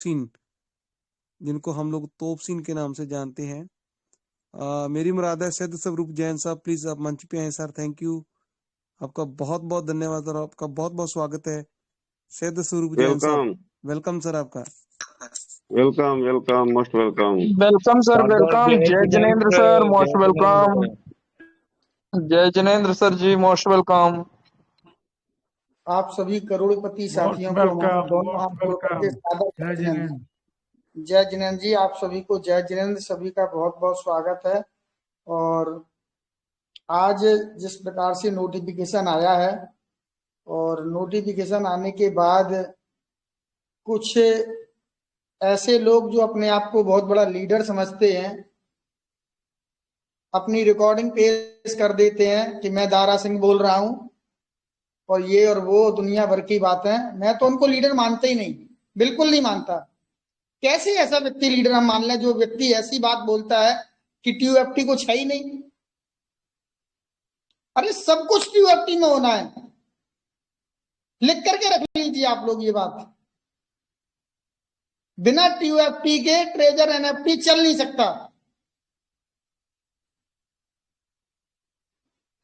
सिंह, जिनको हम लोग तोप सिंह के नाम से जानते हैं। मेरी मुराद है सैयद स्वरूप जैन साहब, प्लीज आप मंच पे आए सर। थैंक यू, आपका बहुत बहुत धन्यवाद और आपका बहुत बहुत स्वागत है सैयद स्वरूप जैन साहब। वेलकम वेलकम सर आपका। Welcome welcome most welcome. Welcome sir, दादा वेलकम। जय जिनेंद्र सर, मोस्ट जय वेलकम। जिनेंद्र। जय जिनेंद्र सर जी, मोस्ट वेलकम। आप सभी करोड़पति साथियों को हमारा दोनों हाथ जोड़ करके स्वागत जय करते हैं। जिनेंद्र। जय जिनेंद्र जी, आप सभी को जय जिनेंद्र, सभी का बहुत बहुत स्वागत है। और आज जिस प्रकार से नोटिफिकेशन आया है, और नोटिफिकेशन आने के बाद कुछ ऐसे लोग जो अपने आप को बहुत बड़ा लीडर समझते हैं, अपनी रिकॉर्डिंग पेश कर देते हैं कि मैं दारा सिंह बोल रहा हूं और ये और वो दुनिया भर की बातें। मैं तो उनको लीडर मानता ही नहीं, बिल्कुल नहीं मानता। कैसे ऐसा व्यक्ति लीडर हम मान लें जो व्यक्ति ऐसी बात बोलता है कि TUFT कुछ है ही नहीं। अरे सब कुछ TUFT में होना है, लिख करके रख लीजिए आप लोग ये बात। बिना TUFT के ट्रेजर NFT चल नहीं सकता।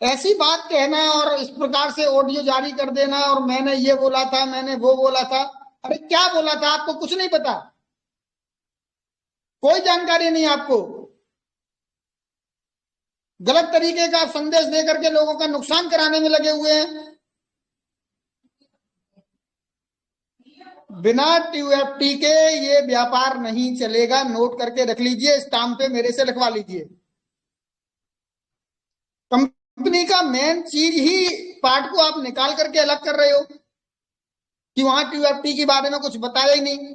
ऐसी बात कहना और इस प्रकार से ऑडियो जारी कर देना और मैंने ये बोला था, मैंने वो बोला था। अरे क्या बोला था, आपको कुछ नहीं पता, कोई जानकारी नहीं आपको। गलत तरीके का संदेश देकर के लोगों का नुकसान कराने में लगे हुए हैं। बिना TUFT के ये व्यापार नहीं चलेगा, नोट करके रख लीजिए, स्टाम्प पे मेरे से लिखवा लीजिए। कंपनी का मेन चीज ही पार्ट को आप निकाल करके अलग कर रहे हो कि वहां TUFT के बारे में कुछ बताया ही नहीं।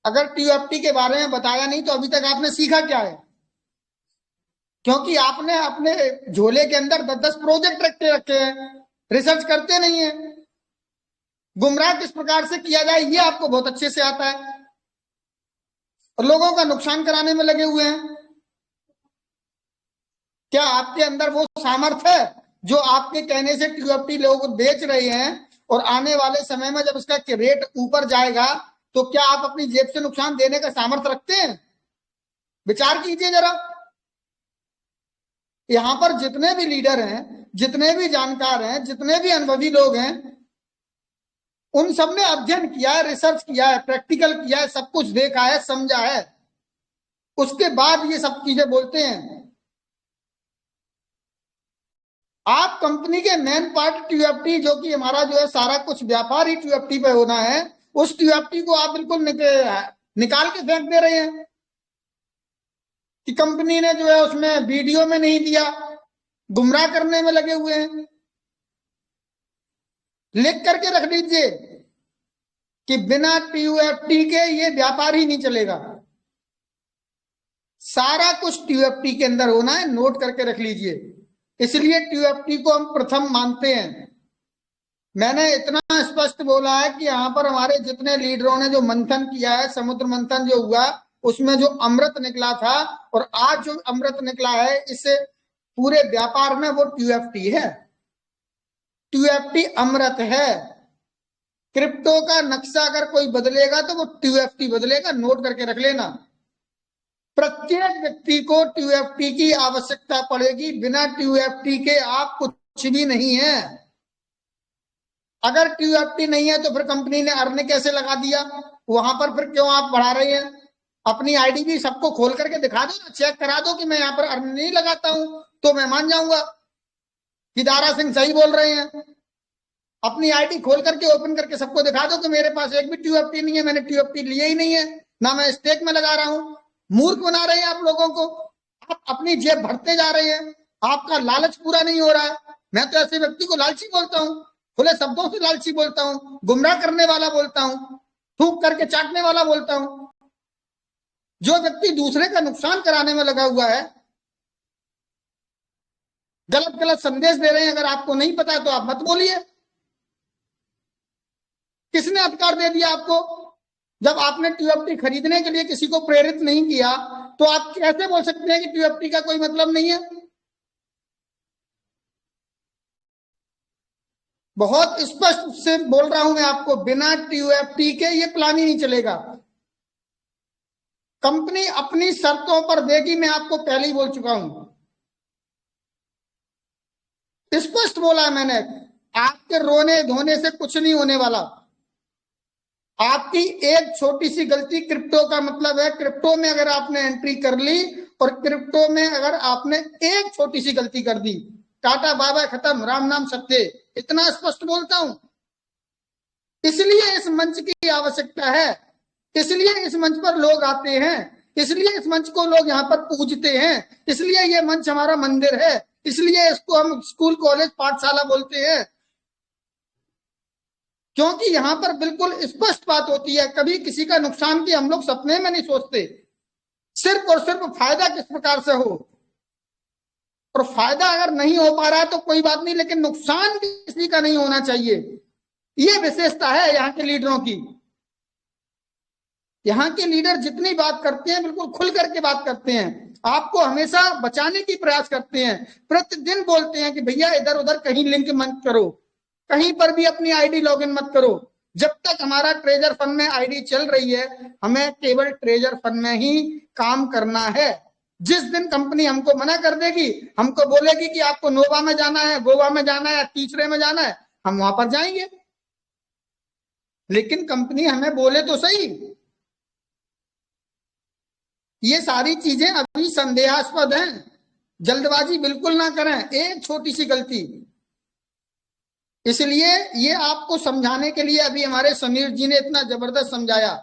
अगर TUFT के बारे में बताया नहीं तो अभी तक आपने सीखा क्या है? क्योंकि आपने अपने झोले के अंदर 10-10 प्रोजेक्ट रखे हैं, रिसर्च करते नहीं है। गुमराह किस प्रकार से किया जाए ये आपको बहुत अच्छे से आता है, और लोगों का नुकसान कराने में लगे हुए हैं। क्या आपके अंदर वो सामर्थ्य है जो आपके कहने से TUFT लोग बेच रहे हैं, और आने वाले समय में जब इसका रेट ऊपर जाएगा तो क्या आप अपनी जेब से नुकसान देने का सामर्थ्य रखते हैं? विचार कीजिए जरा। यहां पर जितने भी लीडर हैं, जितने भी जानकार हैं, जितने भी अनुभवी लोग हैं, उन सब ने अध्ययन किया है, रिसर्च किया है, प्रैक्टिकल किया है, सब कुछ देखा है, समझा है, उसके बाद ये सब चीजें बोलते हैं। आप कंपनी के मेन पार्ट TUFT, जो कि हमारा जो है सारा कुछ व्यापार ही TUFT पे होना है, उस TUFT को आप बिल्कुल निकाल के फेंक दे रहे हैं कि कंपनी ने जो है उसमें वीडियो में नहीं दिया। गुमराह करने में लगे हुए हैं। लिख करके रख लीजिए कि बिना TUFT के ये व्यापार ही नहीं चलेगा। सारा कुछ TUFT के अंदर होना है, नोट करके रख लीजिए। इसलिए TUFT को हम प्रथम मानते हैं। मैंने इतना स्पष्ट बोला है कि यहाँ पर हमारे जितने लीडरों ने जो मंथन किया है, समुद्र मंथन जो हुआ, उसमें जो अमृत निकला था और आज जो अमृत निकला है, इस पूरे व्यापार में वो TUFT है। TUFT अमृत है। क्रिप्टो का नक्शा अगर कोई बदलेगा तो वो TUFT बदलेगा, नोट करके रख लेना। प्रत्येक व्यक्ति को TUFT की आवश्यकता पड़ेगी। बिना TUFT के आप कुछ भी नहीं है। अगर TUFT नहीं है तो फिर कंपनी ने अर्न कैसे लगा दिया? वहां पर फिर क्यों आप बढ़ा रहे हैं? अपनी आईडी भी सबको खोल करके दिखा दो ना, चेक करा दो कि मैं यहाँ पर अर्न नहीं लगाता हूं, तो मैं मान जाऊंगा कि दारा सिंह सही बोल रहे हैं। अपनी आईडी खोल करके ओपन करके सबको दिखा दो कि मेरे पास एक भी TUFT नहीं है, मैंने TUFT लिया ही नहीं है, ना मैं स्टेक में लगा रहा हूं। मूर्ख बना रहे हैं आप लोगों को। आप अपनी जेब भरते जा रहे हैं, आपका लालच पूरा नहीं हो रहा है। मैं तो ऐसे व्यक्ति को लालची बोलता हूं, खुले शब्दों से लालची बोलता हूं, गुमराह करने वाला बोलता हूं, थूक करके चाटने वाला बोलता हूं। जो व्यक्ति दूसरे का नुकसान कराने में लगा हुआ है, गलत गलत संदेश दे रहे हैं, अगर आपको नहीं पता तो आप मत बोलिए। किसने अधिकार दे दिया आपको? जब आपने TUFT खरीदने के लिए किसी को प्रेरित नहीं किया तो आप कैसे बोल सकते हैं कि TUFT का कोई मतलब नहीं है? बहुत स्पष्ट से बोल रहा हूं मैं आपको, बिना TOFT के ये प्लान ही नहीं चलेगा। कंपनी अपनी शर्तों पर देगी, मैं आपको पहले ही बोल चुका हूं, स्पष्ट बोला है मैंने। आपके रोने धोने से कुछ नहीं होने वाला। आपकी एक छोटी सी गलती, क्रिप्टो का मतलब है, क्रिप्टो में अगर आपने एंट्री कर ली और क्रिप्टो में अगर आपने एक छोटी सी गलती कर दी, टाटा बाय बाय, खत्म, राम नाम सत्य। इतना स्पष्ट बोलता हूं। इसलिए इस मंच की आवश्यकता है, इसलिए इस मंच पर लोग आते हैं, इसलिए इस मंच को लोग यहाँ पर पूजते हैं, इसलिए ये मंच हमारा मंदिर है, इसलिए इसको हम स्कूल कॉलेज पाठशाला बोलते हैं, क्योंकि यहाँ पर बिल्कुल स्पष्ट बात होती है। कभी किसी का नुकसान की हम लोग सपने में नहीं सोचते, सिर्फ और सिर्फ फायदा किस प्रकार से हो। और फायदा अगर नहीं हो पा रहा है तो कोई बात नहीं, लेकिन नुकसान किसी का नहीं होना चाहिए। ये विशेषता है यहाँ के लीडरों की। यहाँ के लीडर जितनी बात करते हैं बिल्कुल खुल करके बात करते हैं, आपको हमेशा बचाने की प्रयास करते हैं, प्रतिदिन बोलते हैं कि भैया इधर उधर कहीं लिंक मत करो, कहीं पर भी अपनी आईडी लॉगिन मत करो। जब तक हमारा ट्रेजर फंड में आईडी चल रही है, हमें केवल ट्रेजर फंड में ही काम करना है। जिस दिन कंपनी हमको मना कर देगी, हमको बोलेगी कि आपको नोवा में जाना है, गोवा में जाना है, तीसरे में जाना है, हम वहां पर जाएंगे। लेकिन कंपनी हमें बोले तो सही। ये सारी चीजें अभी संदेहास्पद हैं, जल्दबाजी बिल्कुल ना करें, एक छोटी सी गलती। इसलिए ये आपको समझाने के लिए अभी हमारे समीर जी ने इतना जबरदस्त समझाया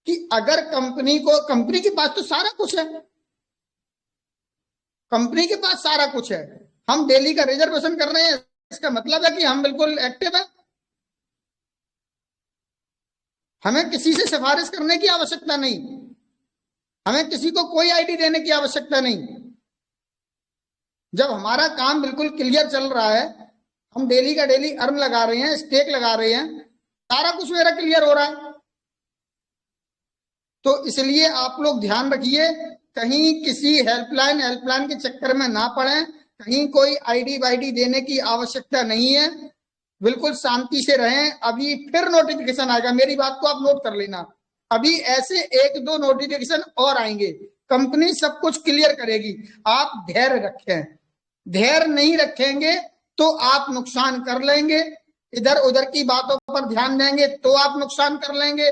कि अगर कंपनी के पास तो सारा कुछ है, कंपनी के पास सारा कुछ है, हम डेली का रिजर्वेशन कर रहे हैं, इसका मतलब है कि हम बिल्कुल एक्टिव है। हमें किसी से सिफारिश करने की आवश्यकता नहीं, हमें किसी को कोई आईडी देने की आवश्यकता नहीं। जब हमारा काम बिल्कुल क्लियर चल रहा है, हम डेली का डेली अर्न लगा रहे हैं, स्टेक लगा रहे हैं, सारा कुछ मेरा क्लियर हो रहा है। तो इसलिए आप लोग ध्यान रखिए, कहीं किसी हेल्पलाइन के चक्कर में ना पड़े, कहीं कोई आईडी वाईडी देने की आवश्यकता नहीं है, बिल्कुल शांति से रहें। अभी फिर नोटिफिकेशन आएगा, मेरी बात को आप नोट कर लेना, अभी ऐसे 1-2 नोटिफिकेशन और आएंगे, कंपनी सब कुछ क्लियर करेगी। आप धैर्य रखें, धैर्य नहीं रखेंगे तो आप नुकसान कर लेंगे, इधर उधर की बातों पर ध्यान देंगे तो आप नुकसान कर लेंगे।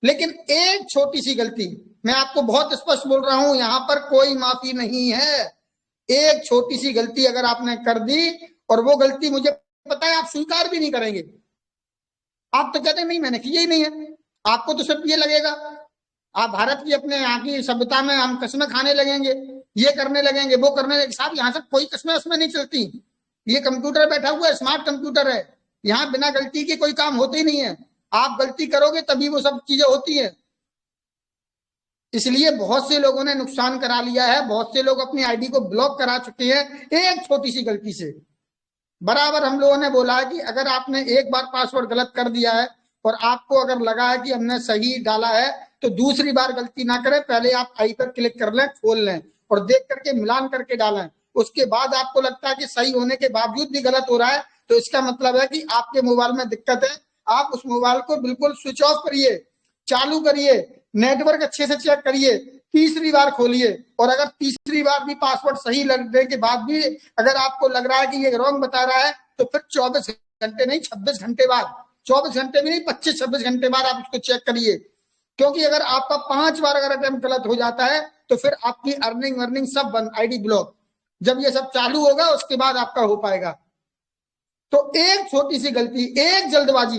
लेकिन एक छोटी सी गलती, मैं आपको बहुत स्पष्ट बोल रहा हूं, यहां पर कोई माफी नहीं है। एक छोटी सी गलती अगर आपने कर दी, और वो गलती मुझे पता है आप स्वीकार भी नहीं करेंगे, आप तो कहते नहीं मैंने किया ही नहीं है, आपको तो सिर्फ ये लगेगा आप भारत की अपने यहाँ की सभ्यता में हम कस्में खाने लगेंगे, ये करने लगेंगे, वो करने लगेंगे। साहब यहाँ से कोई कस्में उसमें नहीं चलती, ये कंप्यूटर बैठा हुआ है, स्मार्ट कंप्यूटर है, यहाँ बिना गलती के कोई काम होते ही नहीं है। आप गलती करोगे तभी वो सब चीजें होती है। इसलिए बहुत से लोगों ने नुकसान करा लिया है, बहुत से लोग अपनी आईडी को ब्लॉक करा चुके हैं एक छोटी सी गलती से। बराबर हम लोगों ने बोला है कि अगर आपने एक बार पासवर्ड गलत कर दिया है और आपको अगर लगा है कि हमने सही डाला है, तो दूसरी बार गलती ना करें, पहले आप आई पर क्लिक कर लें, खोल लें और देख करके मिलान करके डालें। उसके बाद आपको लगता है कि सही होने के बावजूद भी गलत हो रहा है, तो इसका मतलब है कि आपके मोबाइल में दिक्कत है। आप उस मोबाइल को बिल्कुल स्विच ऑफ करिए, चालू करिए, नेटवर्क अच्छे से चेक करिए, तीसरी बार खोलिए, और अगर तीसरी बार भी पासवर्ड सही लगने के बाद भी अगर आपको लग रहा है कि ये रॉन्ग बता रहा है, तो फिर 24 घंटे नहीं 26 घंटे बाद, 24 घंटे भी नहीं 25-26 घंटे बाद आप उसको चेक करिए। क्योंकि अगर आपका 5 बार अगर अटेम्प्ट गलत हो जाता है तो फिर आपकी अर्निंग सब बंद, आईडी ब्लॉक। जब ये सब चालू होगा उसके बाद आपका हो पाएगा। तो एक छोटी सी गलती, एक जल्दबाजी,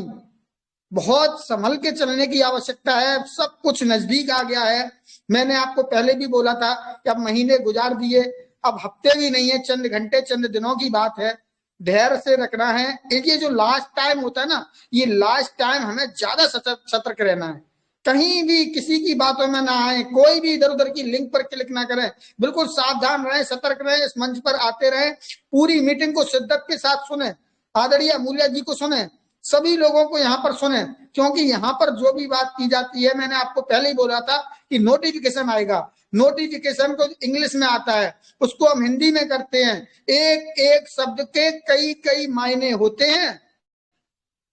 बहुत संभल के चलने की आवश्यकता है। सब कुछ नजदीक आ गया है, मैंने आपको पहले भी बोला था कि अब महीने गुजार दिए, अब हफ्ते भी नहीं है, चंद घंटे चंद दिनों की बात है। धैर्य से रखना है। ये जो लास्ट टाइम होता है ना, ये लास्ट टाइम हमें ज्यादा सतर्क रहना है, कहीं भी किसी की बातों में ना आए, कोई भी इधर उधर की लिंक पर क्लिक ना करें, बिल्कुल सावधान रहें, सतर्क रहें, इस मंच पर आते रहें, पूरी मीटिंग को शिद्दत के साथ सुने, आदरणीय अमूल्या जी को सुने, सभी लोगों को यहाँ पर सुने, क्योंकि यहाँ पर जो भी बात की जाती है, मैंने आपको पहले ही बोला था कि नोटिफिकेशन आएगा, नोटिफिकेशन को इंग्लिश में आता है उसको हम हिंदी में करते हैं। एक एक शब्द के कई कई मायने होते हैं।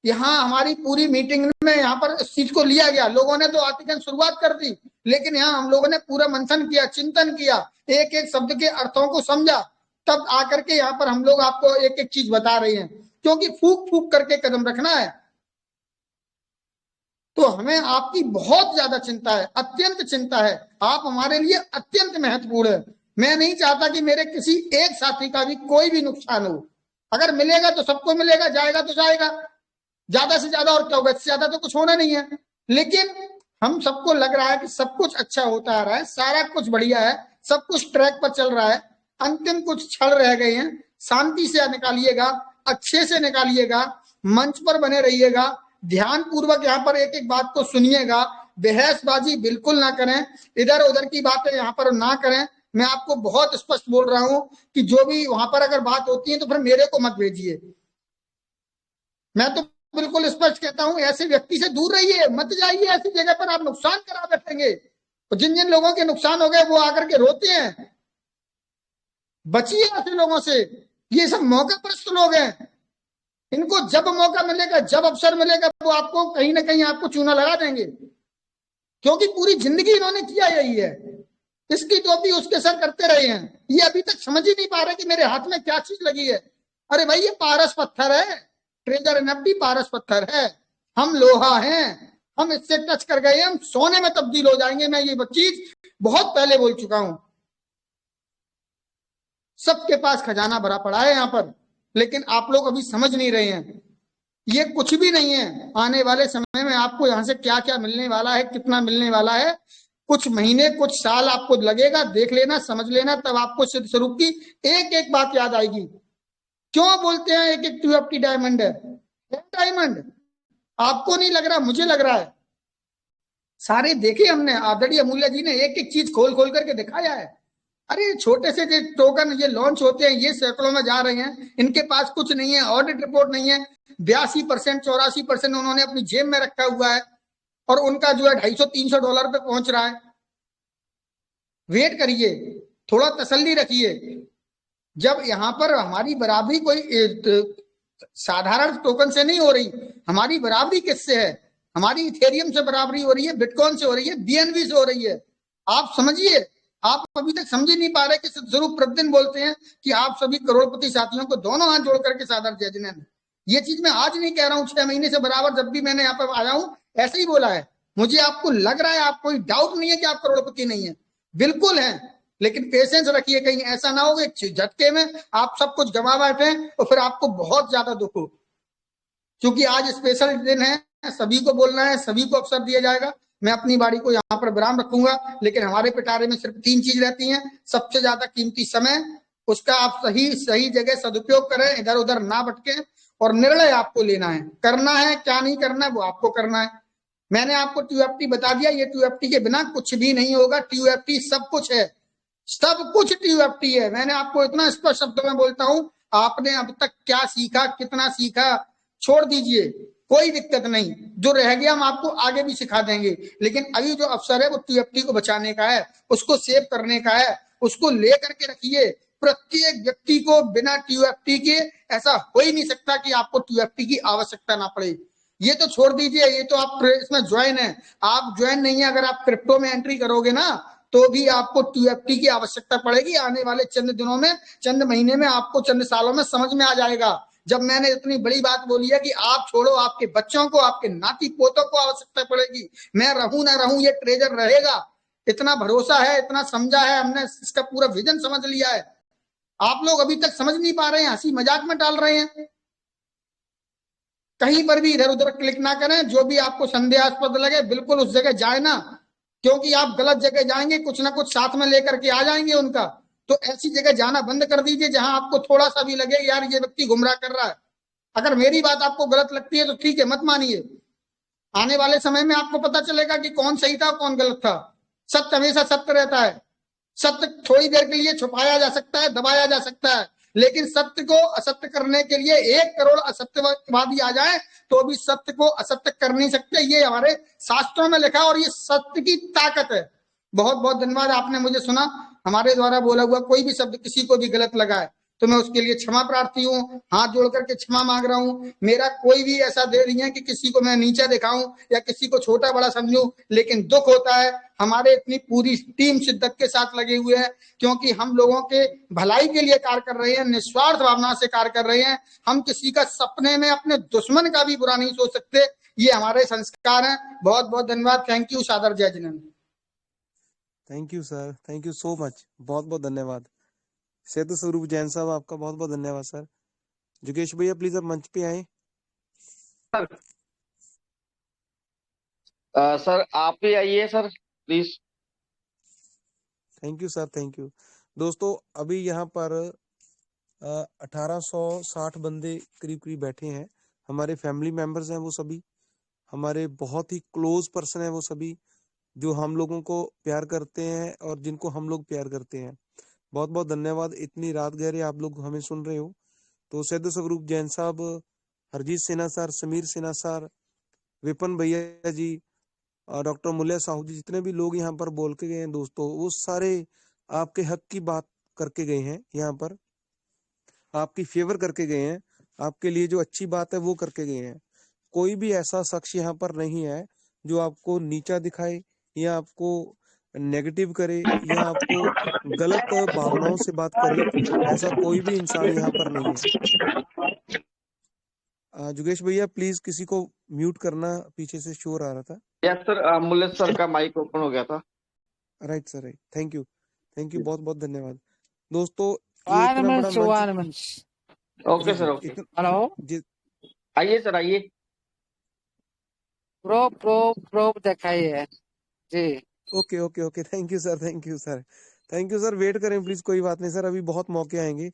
यहाँ हमारी पूरी मीटिंग में यहाँ पर इस चीज को लिया गया। लोगों ने तो आतिकन शुरुआत कर दी, लेकिन यहाँ हम लोगों ने पूरा मंथन किया, चिंतन किया, एक एक शब्द के अर्थों को समझा, तब आकर के यहाँ पर हम लोग आपको एक एक चीज बता रहे हैं, क्योंकि फूक फूक करके कदम रखना है। तो हमें आपकी बहुत ज्यादा चिंता है, अत्यंत चिंता है। आप हमारे लिए अत्यंत महत्वपूर्ण है। मैं नहीं चाहता कि मेरे किसी एक साथी का भी कोई भी नुकसान हो। अगर मिलेगा तो सबको मिलेगा, जाएगा तो जाएगा, ज्यादा से ज्यादा और क्या होगा, इससे ज्यादा तो कुछ होना नहीं है। लेकिन हम सबको लग रहा है कि सब कुछ अच्छा होता आ रहा है, सारा कुछ बढ़िया है, सब कुछ ट्रैक पर चल रहा है। अंतिम कुछ क्षण रह गए हैं, शांति से निकालिएगा, अच्छे से निकालिएगा, मंच पर बने रहिएगा, ध्यान पूर्वक यहाँ पर एक एक बात को सुनिएगा, बहसबाजी बिल्कुल ना करें, इधर उधर की बातें यहाँ पर ना करें। मैं आपको बहुत स्पष्ट बोल रहा हूं कि जो भी वहां पर अगर बात होती है तो फिर मेरे को मत भेजिए। मैं तो बिल्कुल स्पष्ट कहता हूं, ऐसे व्यक्ति से दूर रहिए, मत जाइए ऐसी जगह पर, आप नुकसान करा बैठेंगे। तो जिन जिन लोगों के नुकसान हो गए वो आकर के रोते हैं, बचिए ऐसे लोगों से। ये सब मौका परस्त लोग हैं, इनको जब मौका मिलेगा, जब अवसर मिलेगा, वो आपको कहीं ना कहीं आपको चूना लगा देंगे, क्योंकि पूरी जिंदगी इन्होंने किया यही है, इसकी टोपी उसके सर करते रहे हैं। ये अभी तक समझ ही नहीं पा रहे कि मेरे हाथ में क्या चीज लगी है। अरे भाई ये पारस पत्थर है, ट्रेजर एनएफटी पारस पत्थर है, हम लोहा हैं, हम इससे टच कर गए, हम सोने में तब्दील हो जाएंगे। मैं ये चीज बहुत पहले बोल चुका हूं। सबके पास खजाना भरा पड़ा है यहाँ पर, लेकिन आप लोग अभी समझ नहीं रहे हैं। ये कुछ भी नहीं है। आने वाले समय में आपको यहाँ से क्या क्या मिलने वाला है, कितना मिलने वाला है, कुछ महीने कुछ साल आपको लगेगा, देख लेना, समझ लेना, तब आपको सिद्ध स्वरूप की एक एक बात याद आएगी। क्यों बोलते हैं एक एक ट्यूएफटी डायमंड है? डायमंड आपको नहीं लग रहा, मुझे लग रहा है। सारे देखे हमने, आदरणीय अमूल्य जी ने एक एक चीज खोल खोल करके दिखाया है। अरे छोटे से जो टोकन ये लॉन्च होते हैं, ये सैकड़ों में जा रहे हैं, इनके पास कुछ नहीं है, ऑडिट रिपोर्ट नहीं है, 82% 84% उन्होंने अपनी जेब में रखा हुआ है, और उनका जो है $250-300 पे पहुंच रहा है। वेट करिए, थोड़ा तसल्ली रखिए। जब यहाँ पर हमारी बराबरी कोई साधारण टोकन से नहीं हो रही, हमारी बराबरी किससे है? हमारी इथेरियम से बराबरी हो रही है, बिटकॉइन से हो रही है, बीएनबी से हो रही है। आप समझिए, आप अभी तक समझ ही नहीं पा रहे कि जरूर प्रतिदिन बोलते हैं कि आप सभी करोड़पति साथियों को दोनों हाथ जोड़ करके सादर जय जिनेंद्र। ये चीज मैं आज नहीं कह रहा हूं, 6 महीने से बराबर जब भी मैंने यहाँ पर आया हूं ऐसे ही बोला है। मुझे आपको लग रहा है, आप कोई डाउट नहीं है कि आप करोड़पति नहीं है, बिल्कुल है, लेकिन पेशेंस रखिए, कहीं ऐसा ना हो कि झटके में आप सब कुछ गंवा बैठे और फिर आपको बहुत ज्यादा दुख हो। क्योंकि आज स्पेशल दिन है, सभी को बोलना है, सभी को अवसर दिया जाएगा। मैं अपनी बारी को यहाँ पर विराम रखूंगा, लेकिन हमारे पिटारे में सिर्फ 3 चीज रहती हैं। सबसे ज्यादा कीमती समय, उसका आप सही जगह सदुपयोग करें, इधर उधर ना भटके, और निर्णय आपको लेना है, करना है क्या नहीं करना है वो आपको करना है। मैंने आपको ट्यूएफटी बता दिया, ये ट्यूएफटी के बिना कुछ भी नहीं होगा। ट्यूएफटी सब कुछ है, सब कुछ ट्यूएफटी है। मैंने आपको इतना स्पष्ट शब्दों में बोलता हूं, आपने अब तक क्या सीखा, कितना सीखा, छोड़ दीजिए, कोई दिक्कत नहीं, जो रह गया हम आपको आगे भी सिखा देंगे। लेकिन अभी जो अवसर है वो ट्यूएफटी को बचाने का है, उसको सेव करने का है, उसको लेकर के रखिए। प्रत्येक व्यक्ति को बिना ट्यूएफटी के ऐसा हो ही नहीं सकता कि आपको ट्यूएफटी की आवश्यकता ना पड़े। ये तो छोड़ दीजिए, ये तो आप इसमें ज्वाइन है, आप ज्वाइन नहीं है। अगर आप क्रिप्टो में एंट्री करोगे ना तो भी आपको ट्यूएफटी की आवश्यकता पड़ेगी। आने वाले चंद दिनों में, चंद महीने में, आपको चंद सालों में समझ में आ जाएगा। जब मैंने इतनी बड़ी बात बोली है कि आप छोड़ो, आपके बच्चों को, आपके नाती पोतों को आवश्यकता पड़ेगी, मैं रहूं ना रहूं ये ट्रेजर रहेगा, इतना भरोसा है, इतना समझा है हमने, इसका पूरा विजन समझ लिया है। आप लोग अभी तक समझ नहीं पा रहे हैं, हंसी मजाक में डाल रहे हैं। कहीं पर भी इधर उधर क्लिक ना करें, जो भी आपको संदेहास्पद लगे बिल्कुल उस जगह जाए ना, क्योंकि आप गलत जगह जाएंगे, कुछ ना कुछ साथ में लेकर के आ जाएंगे उनका। तो ऐसी जगह जाना बंद कर दीजिए जहां आपको थोड़ा सा भी लगे यार ये व्यक्ति गुमराह कर रहा है। अगर मेरी बात आपको गलत लगती है तो ठीक है, मत मानिए। आने वाले समय में आपको पता चलेगा कि कौन सही था कौन गलत था। सत्य हमेशा सत्य रहता है। सत्य थोड़ी देर के लिए छुपाया जा सकता है, दबाया जा सकता है, लेकिन सत्य को असत्य करने के लिए 1 करोड़ असत्यवादी आ जाए तो भी सत्य को असत्य कर नहीं सकते। ये हमारे शास्त्रों में लिखा, और ये सत्य की ताकत है। बहुत बहुत धन्यवाद, आपने मुझे सुना। हमारे द्वारा बोला हुआ कोई भी शब्द किसी को भी गलत लगा है तो मैं उसके लिए क्षमा प्रार्थी हूँ, हाथ जोड़ करके क्षमा मांग रहा हूँ। मेरा कोई भी ऐसा दे नहीं है कि किसी को मैं नीचा दिखाऊं या किसी को छोटा बड़ा समझूं, लेकिन दुख होता है हमारे इतनी पूरी टीम शिद्दत के साथ लगे हुए है, क्योंकि हम लोगों के भलाई के लिए कार्य कर रहे हैं, निस्वार्थ भावना से कार्य कर रहे हैं। हम किसी का सपने में अपने दुश्मन का भी बुरा नहीं सोच सकते, ये हमारे संस्कार हैं। बहुत बहुत धन्यवाद, थैंक यू, सादर जय Jinendra. Thank you sir, thank you so much, बहुत बहुत धन्यवाद। सेतु स्वरूप जैन साहब आपका बहुत बहुत धन्यवाद सर। जुगेश भैया प्लीज आप मंच पे आए। सर आप भी आइए sir please. Thank you sir, thank you. दोस्तों अभी यहाँ पर 1860 बंदे करीब करीब बैठे हैं। हमारे फैमिली मेंबर्स हैं वो सभी, हमारे बहुत ही क्लोज पर्सन है वो सभी, जो हम लोगों को प्यार करते हैं और जिनको हम लोग प्यार करते हैं। बहुत बहुत धन्यवाद, इतनी रात गहरे आप लोग हमें सुन रहे हो। तो सेतु स्वरूप जैन साहब, हरजीत सिन्हा सर, समीर सिन्हा सर, विपिन भैया जी, डॉक्टर मूल्य साहू जी, जितने भी लोग यहाँ पर बोल के गए हैं दोस्तों, वो सारे आपके हक की बात करके गए हैं, यहाँ पर आपकी फेवर करके गए हैं, आपके लिए जो अच्छी बात है वो करके गए हैं। कोई भी ऐसा शख्स यहाँ पर नहीं है जो आपको नीचा दिखाए या आपको नेगेटिव करे या आपको गलत भावनाओं से बात करे, ऐसा कोई भी इंसान यहाँ पर नहीं है। जुगेश भैया प्लीज किसी को म्यूट करना, पीछे से शोर आ रहा था। यस सर, मुल्ले सर का माइक ओपन हो गया था। Right sir, right, thank you, thank you, बहुत बहुत धन्यवाद। दोस्तों ये इतना बड़ा मंच, ओके सर, ओके। हेलो, आइए सर, आइए। प्रो दिखाइए जी। Okay okay okay, thank you sir, thank you sir, thank you sir. Wait करें प्लीज, कोई बात नहीं सर, अभी बहुत मौके आएंगे।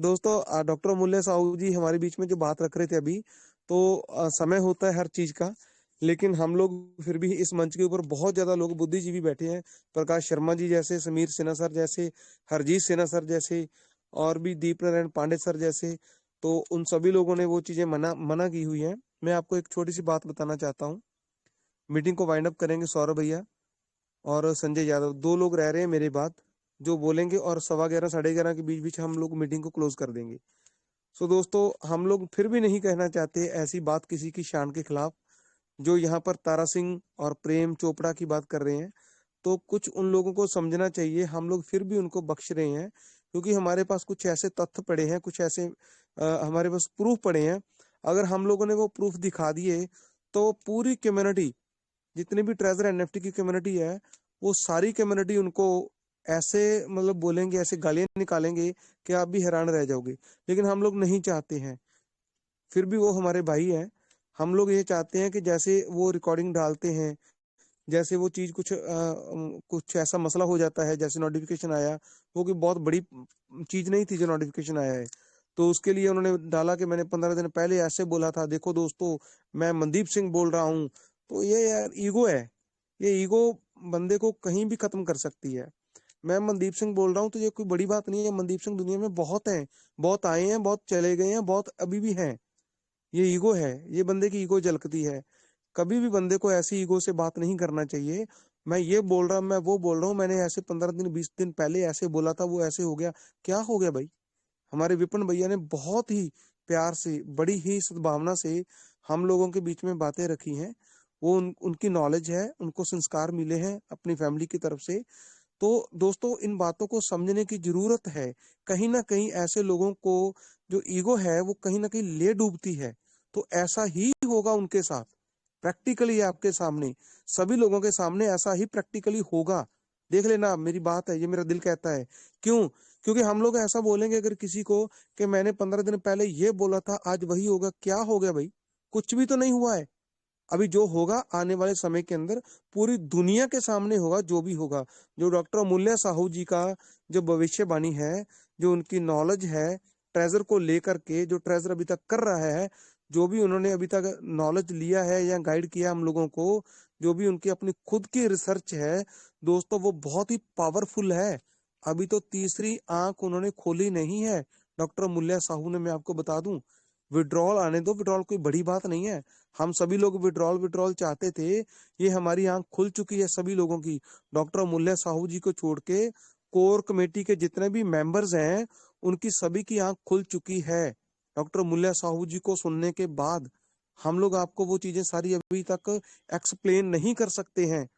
दोस्तों डॉक्टर मूल्य साहू जी हमारे बीच में जो बात रख रहे थे अभी, तो समय होता है हर चीज का, लेकिन हम लोग फिर भी इस मंच के ऊपर बहुत ज्यादा लोग बुद्धिजीवी बैठे हैं, प्रकाश शर्मा जी जैसे, समीर सिन्हा सर जैसे, हरजीत सिन्हा सर जैसे, और भी दीप नारायण पांडे सर जैसे, तो उन सभी लोगों ने वो चीजें मना की हुई है। मैं आपको एक छोटी सी बात बताना चाहता हूँ। मीटिंग को वाइंड अप करेंगे सौरभ भैया और संजय यादव, 2 लोग रह रहे हैं मेरे बाद जो बोलेंगे, और 11:15 11:30 के बीच बीच हम लोग मीटिंग को क्लोज कर देंगे। सो दोस्तों हम लोग फिर भी नहीं कहना चाहते ऐसी बात किसी की शान के खिलाफ, जो यहाँ पर तारा सिंह और प्रेम चोपड़ा की बात कर रहे हैं, तो कुछ उन लोगों को समझना चाहिए। हम लोग फिर भी उनको बख्श रहे हैं क्योंकि हमारे पास कुछ ऐसे तथ्य पड़े हैं, कुछ ऐसे हमारे पास प्रूफ पड़े हैं। अगर हम लोगों ने वो प्रूफ दिखा दिए तो पूरी कम्युनिटी, जितनी भी ट्रेजर एनएफटी की कम्युनिटी है, वो सारी कम्युनिटी उनको ऐसे मतलब बोलेंगे, ऐसे गालियां निकालेंगे कि आप भी हैरान रह जाओगे। लेकिन हम लोग नहीं चाहते हैं, फिर भी वो हमारे भाई हैं। हम लोग ये चाहते हैं कि जैसे वो रिकॉर्डिंग डालते हैं, जैसे वो चीज कुछ ऐसा मसला हो जाता है, जैसे नोटिफिकेशन आया, वो कोई बहुत बड़ी चीज नहीं थी जो नोटिफिकेशन आया है, तो उसके लिए उन्होंने डाला कि मैंने 15 दिन पहले ऐसे बोला था, देखो दोस्तों मैं मनदीप सिंह बोल रहा हूँ। तो ये यार ईगो है, ये ईगो बंदे को कहीं भी खत्म कर सकती है। मैं मनदीप सिंह बोल रहा हूँ तो ये कोई बड़ी बात नहीं है। मनदीप सिंह दुनिया में बहुत हैं, बहुत आए हैं, बहुत चले गए हैं, बहुत अभी भी हैं। ये ईगो है, ये बंदे की ईगो झलकती है। कभी भी बंदे को ऐसी ईगो से बात नहीं करना चाहिए। मैं ये बोल रहा, मैं वो बोल रहा हूँ, मैंने ऐसे 15 दिन 20 दिन पहले ऐसे बोला था, वो ऐसे हो गया। क्या हो गया भाई? हमारे विपिन भैया ने बहुत ही प्यार से, बड़ी ही सद्भावना से हम लोगों के बीच में बातें रखी हैं। वो उनकी नॉलेज है, उनको संस्कार मिले हैं अपनी फैमिली की तरफ से। तो दोस्तों इन बातों को समझने की जरूरत है। कहीं ना कहीं ऐसे लोगों को जो ईगो है वो कहीं ना कहीं ले डूबती है। तो ऐसा ही होगा उनके साथ, प्रैक्टिकली आपके सामने, सभी लोगों के सामने ऐसा ही प्रैक्टिकली होगा। देख लेना, मेरी बात है, ये मेरा दिल कहता है। क्यों? क्योंकि हम लोग ऐसा बोलेंगे अगर किसी को कि मैंने 15 दिन पहले ये बोला था, आज वही होगा। क्या हो गया भाई? कुछ भी तो नहीं हुआ है। अभी जो होगा आने वाले समय के अंदर पूरी दुनिया के सामने होगा, जो भी होगा। जो डॉक्टर मूल्य साहू जी का जो भविष्यवाणी है, जो उनकी नॉलेज है ट्रेजर को लेकर के, जो ट्रेजर अभी तक कर रहा है, जो भी उन्होंने अभी तक नॉलेज लिया है या गाइड किया हम लोगों को, जो भी उनकी अपनी खुद की रिसर्च है दोस्तों, वो बहुत ही पावरफुल है। अभी तो तीसरी आंख उन्होंने खोली नहीं है डॉक्टर मूल्य साहू ने, मैं आपको बता दूं। विड्रॉल आने दो, विड्रॉल कोई बड़ी बात नहीं है। हम सभी लोग विड्रॉल चाहते थे। ये हमारी आंख खुल चुकी है सभी लोगों की। डॉक्टर अमूल्य साहू जी को छोड़ के कोर कमेटी के जितने भी मेंबर्स हैं उनकी सभी की आंख खुल चुकी है। डॉक्टर अमूल्य साहू जी को सुनने के बाद हम लोग आपको वो चीजें सारी अभी तक एक्सप्लेन नहीं कर सकते हैं,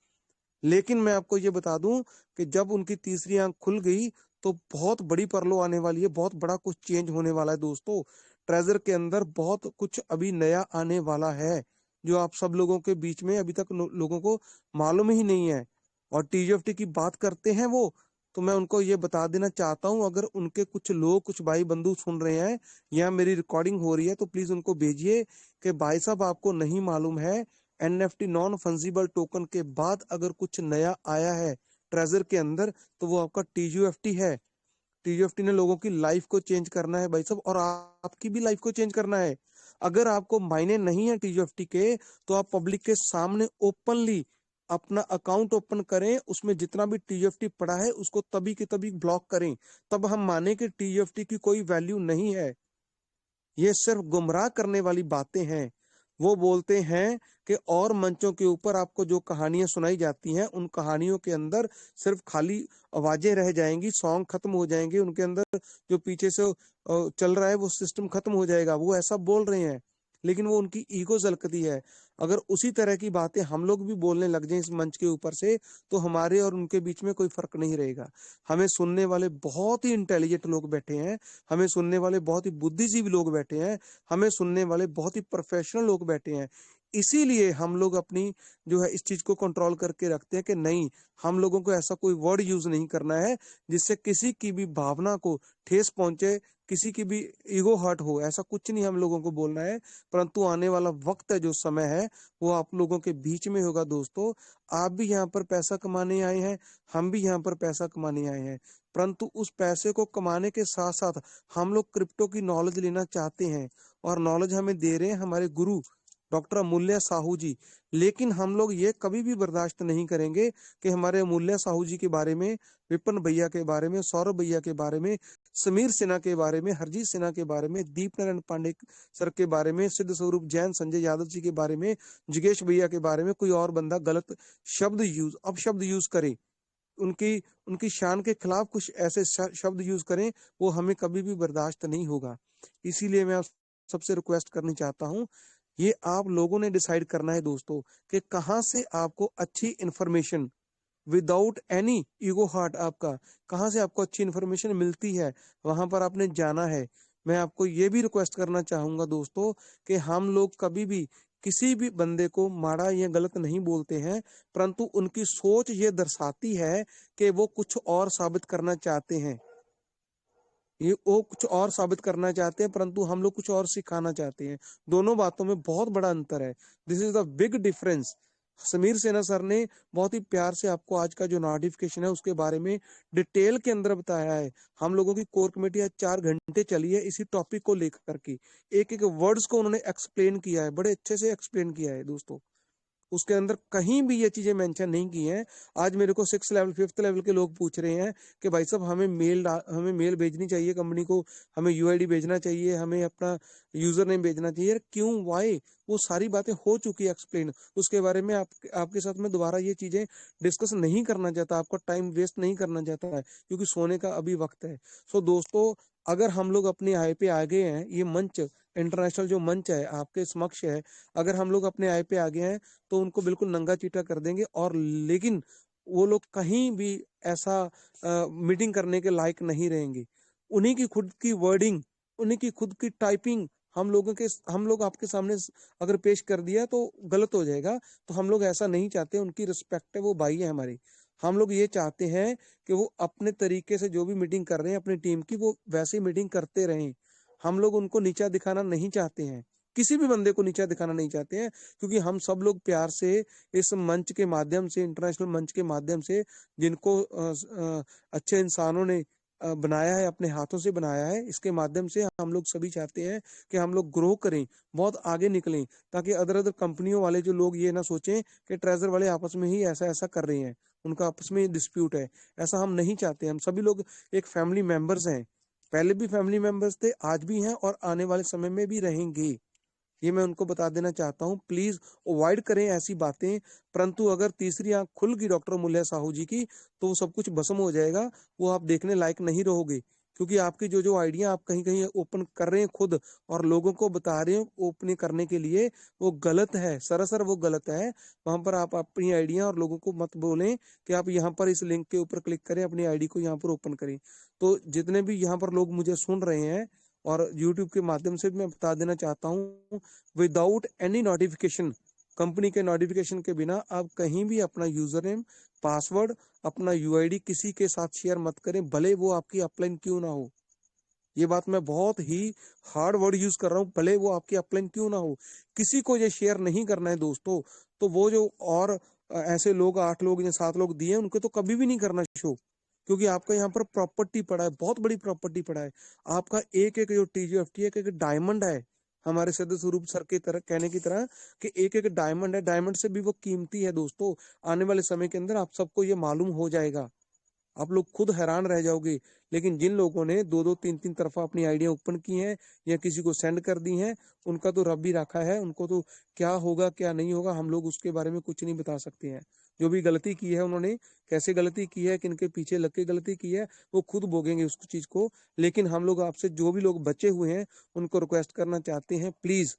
लेकिन मैं आपको ये बता दूं कि जब उनकी तीसरी आंख खुल गई तो बहुत बड़ी परलो आने वाली है, बहुत बड़ा कुछ चेंज होने वाला है दोस्तों। ट्रेजर के अंदर बहुत कुछ अभी नया आने वाला है जो आप सब लोगों के बीच में अभी तक लोगों को मालूम ही नहीं है। और टीजीएफटी की बात करते हैं वो, तो मैं उनको ये बता देना चाहता हूं, अगर उनके कुछ लोग कुछ भाई बंधु सुन रहे हैं या मेरी रिकॉर्डिंग हो रही है तो प्लीज उनको भेजिए कि भाई साहब आपको नहीं मालूम है एनएफटी नॉन फंजिबल टोकन के बाद अगर कुछ नया आया है ट्रेजर के अंदर तो वो आपका टीयूएफटी है। टीयूएफटी ने लोगों की लाइफ को चेंज करना है भाई साहब, और आपकी भी लाइफ को चेंज करना है। अगर आपको मायने नहीं है टीयूएफटी के तो आप पब्लिक के सामने ओपनली अपना अकाउंट ओपन करें, उसमें जितना भी टीयूएफटी पड़ा है उसको तभी के तभी ब्लॉक करें, तब हम माने कि टीयूएफटी की कोई वैल्यू नहीं है। ये सिर्फ गुमराह करने वाली बातें हैं। वो बोलते हैं कि और मंचों के ऊपर आपको जो कहानियां सुनाई जाती हैं उन कहानियों के अंदर सिर्फ खाली आवाजें रह जाएंगी, सॉन्ग खत्म हो जाएंगे, उनके अंदर जो पीछे से चल रहा है वो सिस्टम खत्म हो जाएगा। वो ऐसा बोल रहे हैं, लेकिन वो उनकी ईगो झलकती है। अगर उसी तरह की बातें हम लोग भी बोलने लग जाएं इस मंच के ऊपर से तो हमारे और उनके बीच में कोई फर्क नहीं रहेगा। हमें सुनने वाले बहुत ही इंटेलिजेंट लोग बैठे हैं, हमें सुनने वाले बहुत ही बुद्धिजीवी लोग बैठे हैं, हमें सुनने वाले बहुत ही प्रोफेशनल लोग बैठे हैं। इसीलिए हम लोग अपनी जो है इस चीज को कंट्रोल करके रखते हैं कि नहीं, हम लोगों को ऐसा कोई वर्ड यूज नहीं करना है जिससे किसी की भी भावना को ठेस पहुंचे, किसी की भी ईगो हर्ट हो, ऐसा कुछ नहीं हम लोगों को बोलना है। परंतु आने वाला वक्त है, जो समय है वो आप लोगों के बीच में होगा दोस्तों। आप भी यहाँ पर पैसा कमाने आए हैं, हम भी यहाँ पर पैसा कमाने आए हैं, परंतु उस पैसे को कमाने के साथ साथ हम लोग क्रिप्टो की नॉलेज लेना चाहते हैं, और नॉलेज हमें दे रहे हैं हमारे गुरु डॉक्टर अमूल्य साहू जी। लेकिन हम लोग ये कभी भी बर्दाश्त नहीं करेंगे कि हमारे अमूल्य साहू जी के बारे में, विपिन भैया के बारे में, सौरभ भैया के बारे में, समीर सिन्हा के बारे में, हरजीत सिन्हा के बारे में, दीप नारायण पांडे सर के बारे में, सिद्ध स्वरूप जैन संजय यादव जी के बारे में, जिगेश भैया के बारे में कोई और बंदा गलत अपशब्द यूज करे, उनकी उनकी शान के खिलाफ कुछ ऐसे शब्द यूज करें, वो हमें कभी भी बर्दाश्त नहीं होगा। इसीलिए मैं आप सबसे रिक्वेस्ट करनी चाहता हूँ, ये आप लोगों ने डिसाइड करना है दोस्तों कि कहाँ से आपको अच्छी information without any ego heart, आपका कहाँ से आपको अच्छी इंफॉर्मेशन मिलती है, वहां पर आपने जाना है। मैं आपको ये भी रिक्वेस्ट करना चाहूंगा दोस्तों कि हम लोग कभी भी किसी भी बंदे को माड़ा या गलत नहीं बोलते हैं, परंतु उनकी सोच ये दर्शाती है कि वो कुछ और साबित करना चाहते हैं। ये वो कुछ और साबित करना चाहते हैं, परंतु हम लोग कुछ और सिखाना चाहते हैं। दोनों बातों में बहुत बड़ा अंतर है। This is the big difference. Sameer Sena sir ने बहुत ही प्यार से आपको आज का जो नोटिफिकेशन है उसके बारे में डिटेल के अंदर बताया है। हम लोगों की कोर कमेटी आज 4 घंटे चली है इसी टॉपिक को लेकर के, एक एक वर्ड्स को उन्होंने एक्सप्लेन किया है, बड़े अच्छे से एक्सप्लेन किया है दोस्तों। उसके अंदर कहीं भी ये चीजें मेंशन नहीं की हैं। आज मेरे को 6 लेवल 5th लेवल के लोग पूछ रहे हैं कि भाई साहब हमें मेल भेजनी चाहिए कंपनी को, हमें यूआईडी भेजना चाहिए, हमें अपना यूजर नेम भेजना चाहिए। क्यों, वाई? वो सारी बातें हो चुकी है एक्सप्लेन। उसके बारे में आपके साथ में दोबारा ये चीजें डिस्कस नहीं करना चाहता, आपका टाइम वेस्ट नहीं करना चाहता है, क्योंकि सोने का अभी वक्त है। सो दोस्तों, अगर हम लोग अपने आय पे आ गए हैं, ये मंच इंटरनेशनल जो मंच है आपके समक्ष है, अगर हम लोग अपने आय पे आ गए हैं तो उनको बिल्कुल नंगा चीटा कर देंगे। और लेकिन वो लोग कहीं भी ऐसा मीटिंग करने के लायक नहीं रहेंगे। उन्हीं की खुद की वर्डिंग, उन्हीं की खुद की टाइपिंग हम लोग आपके सामने अगर पेश कर दिया तो गलत हो जाएगा। तो हम लोग ऐसा नहीं चाहते। उनकी रिस्पेक्ट है, वो भाई है हमारे। हम लोग ये चाहते हैं कि वो अपने तरीके से जो भी मीटिंग कर रहे हैं अपनी टीम की, वो वैसे मीटिंग करते रहें। हम लोग उनको नीचा दिखाना नहीं चाहते हैं, किसी भी बंदे को नीचा दिखाना नहीं चाहते हैं, क्योंकि हम सब लोग प्यार से इस मंच के माध्यम से, इंटरनेशनल मंच के माध्यम से, जिनको अच्छे इंसानों ने बनाया है, अपने हाथों से बनाया है, इसके माध्यम से हम लोग सभी चाहते हैं कि हम लोग ग्रो करें, बहुत आगे निकलें, ताकि अदर अदर कंपनियों वाले जो लोग ये ना सोचें कि ट्रेजर वाले आपस में ही ऐसा ऐसा कर रहे हैं, उनका आपस में डिस्प्यूट है। ऐसा हम नहीं चाहते। हम सभी लोग एक फैमिली मेंबर्स हैं। पहले भी फैमिली मेंबर्स थे, आज भी हैं और आने वाले समय में भी रहेंगे। ये मैं उनको बता देना चाहता हूँ। प्लीज अवॉइड करें ऐसी बातें। परंतु अगर तीसरी आंख खुल गई डॉक्टर मूल्या साहू जी की, तो वो सब कुछ भस्म हो जाएगा, वो आप देखने लायक नहीं रहोगे। क्योंकि आपकी जो आइडिया आप कहीं कहीं ओपन कर रहे हैं खुद और लोगों को बता रहे हो ओपन करने के लिए, वो गलत है, सरासर वो गलत है। वहां पर आप अपनी आइडिया और लोगों को मत बोलें कि आप यहाँ पर इस लिंक के ऊपर क्लिक करें, अपनी आईडी को यहाँ पर ओपन करें। तो जितने भी यहाँ पर लोग मुझे सुन रहे हैं और YouTube के माध्यम से मैं बता देना चाहता हूँ, विदाउट एनी नोटिफिकेशन, कंपनी के नोटिफिकेशन के बिना आप कहीं भी अपना यूजर नेम, पासवर्ड, अपना यूआईडी किसी के साथ शेयर मत करें, भले वो आपकी अपलाइन क्यों ना हो। ये बात मैं बहुत ही हार्ड वर्ड यूज कर रहा हूँ, भले वो आपकी अपलाइन क्यों ना हो, किसी को ये शेयर नहीं करना है दोस्तों। तो वो जो और ऐसे लोग 8 लोग या 7 लोग दिए, उनको तो कभी भी नहीं करना शो, क्योंकि आपका यहाँ पर प्रॉपर्टी पड़ा है, बहुत बड़ी प्रॉपर्टी पड़ा है। आपका एक एक जो TGFT एक डायमंड है, हमारे सिद्ध स्वरूप सर की तरह कहने की तरह कि एक एक डायमंड है, डायमंड से भी वो कीमती है दोस्तों। आने वाले समय के अंदर आप सबको ये मालूम हो जाएगा, आप लोग खुद हैरान रह जाओगे। लेकिन जिन लोगों ने 2-2 3-3 तरफा अपनी आइडिया ओपन की हैं या किसी को सेंड कर दी हैं, उनका तो रब भी रखा है, उनको तो क्या होगा क्या नहीं होगा हम लोग उसके बारे में कुछ नहीं बता सकते हैं। जो भी गलती की है उन्होंने, कैसे गलती की है, किनके पीछे लग के गलती की है, वो खुद भोगेंगे उस चीज को। लेकिन हम लोग आपसे जो भी लोग बचे हुए हैं उनको रिक्वेस्ट करना चाहते हैं, प्लीज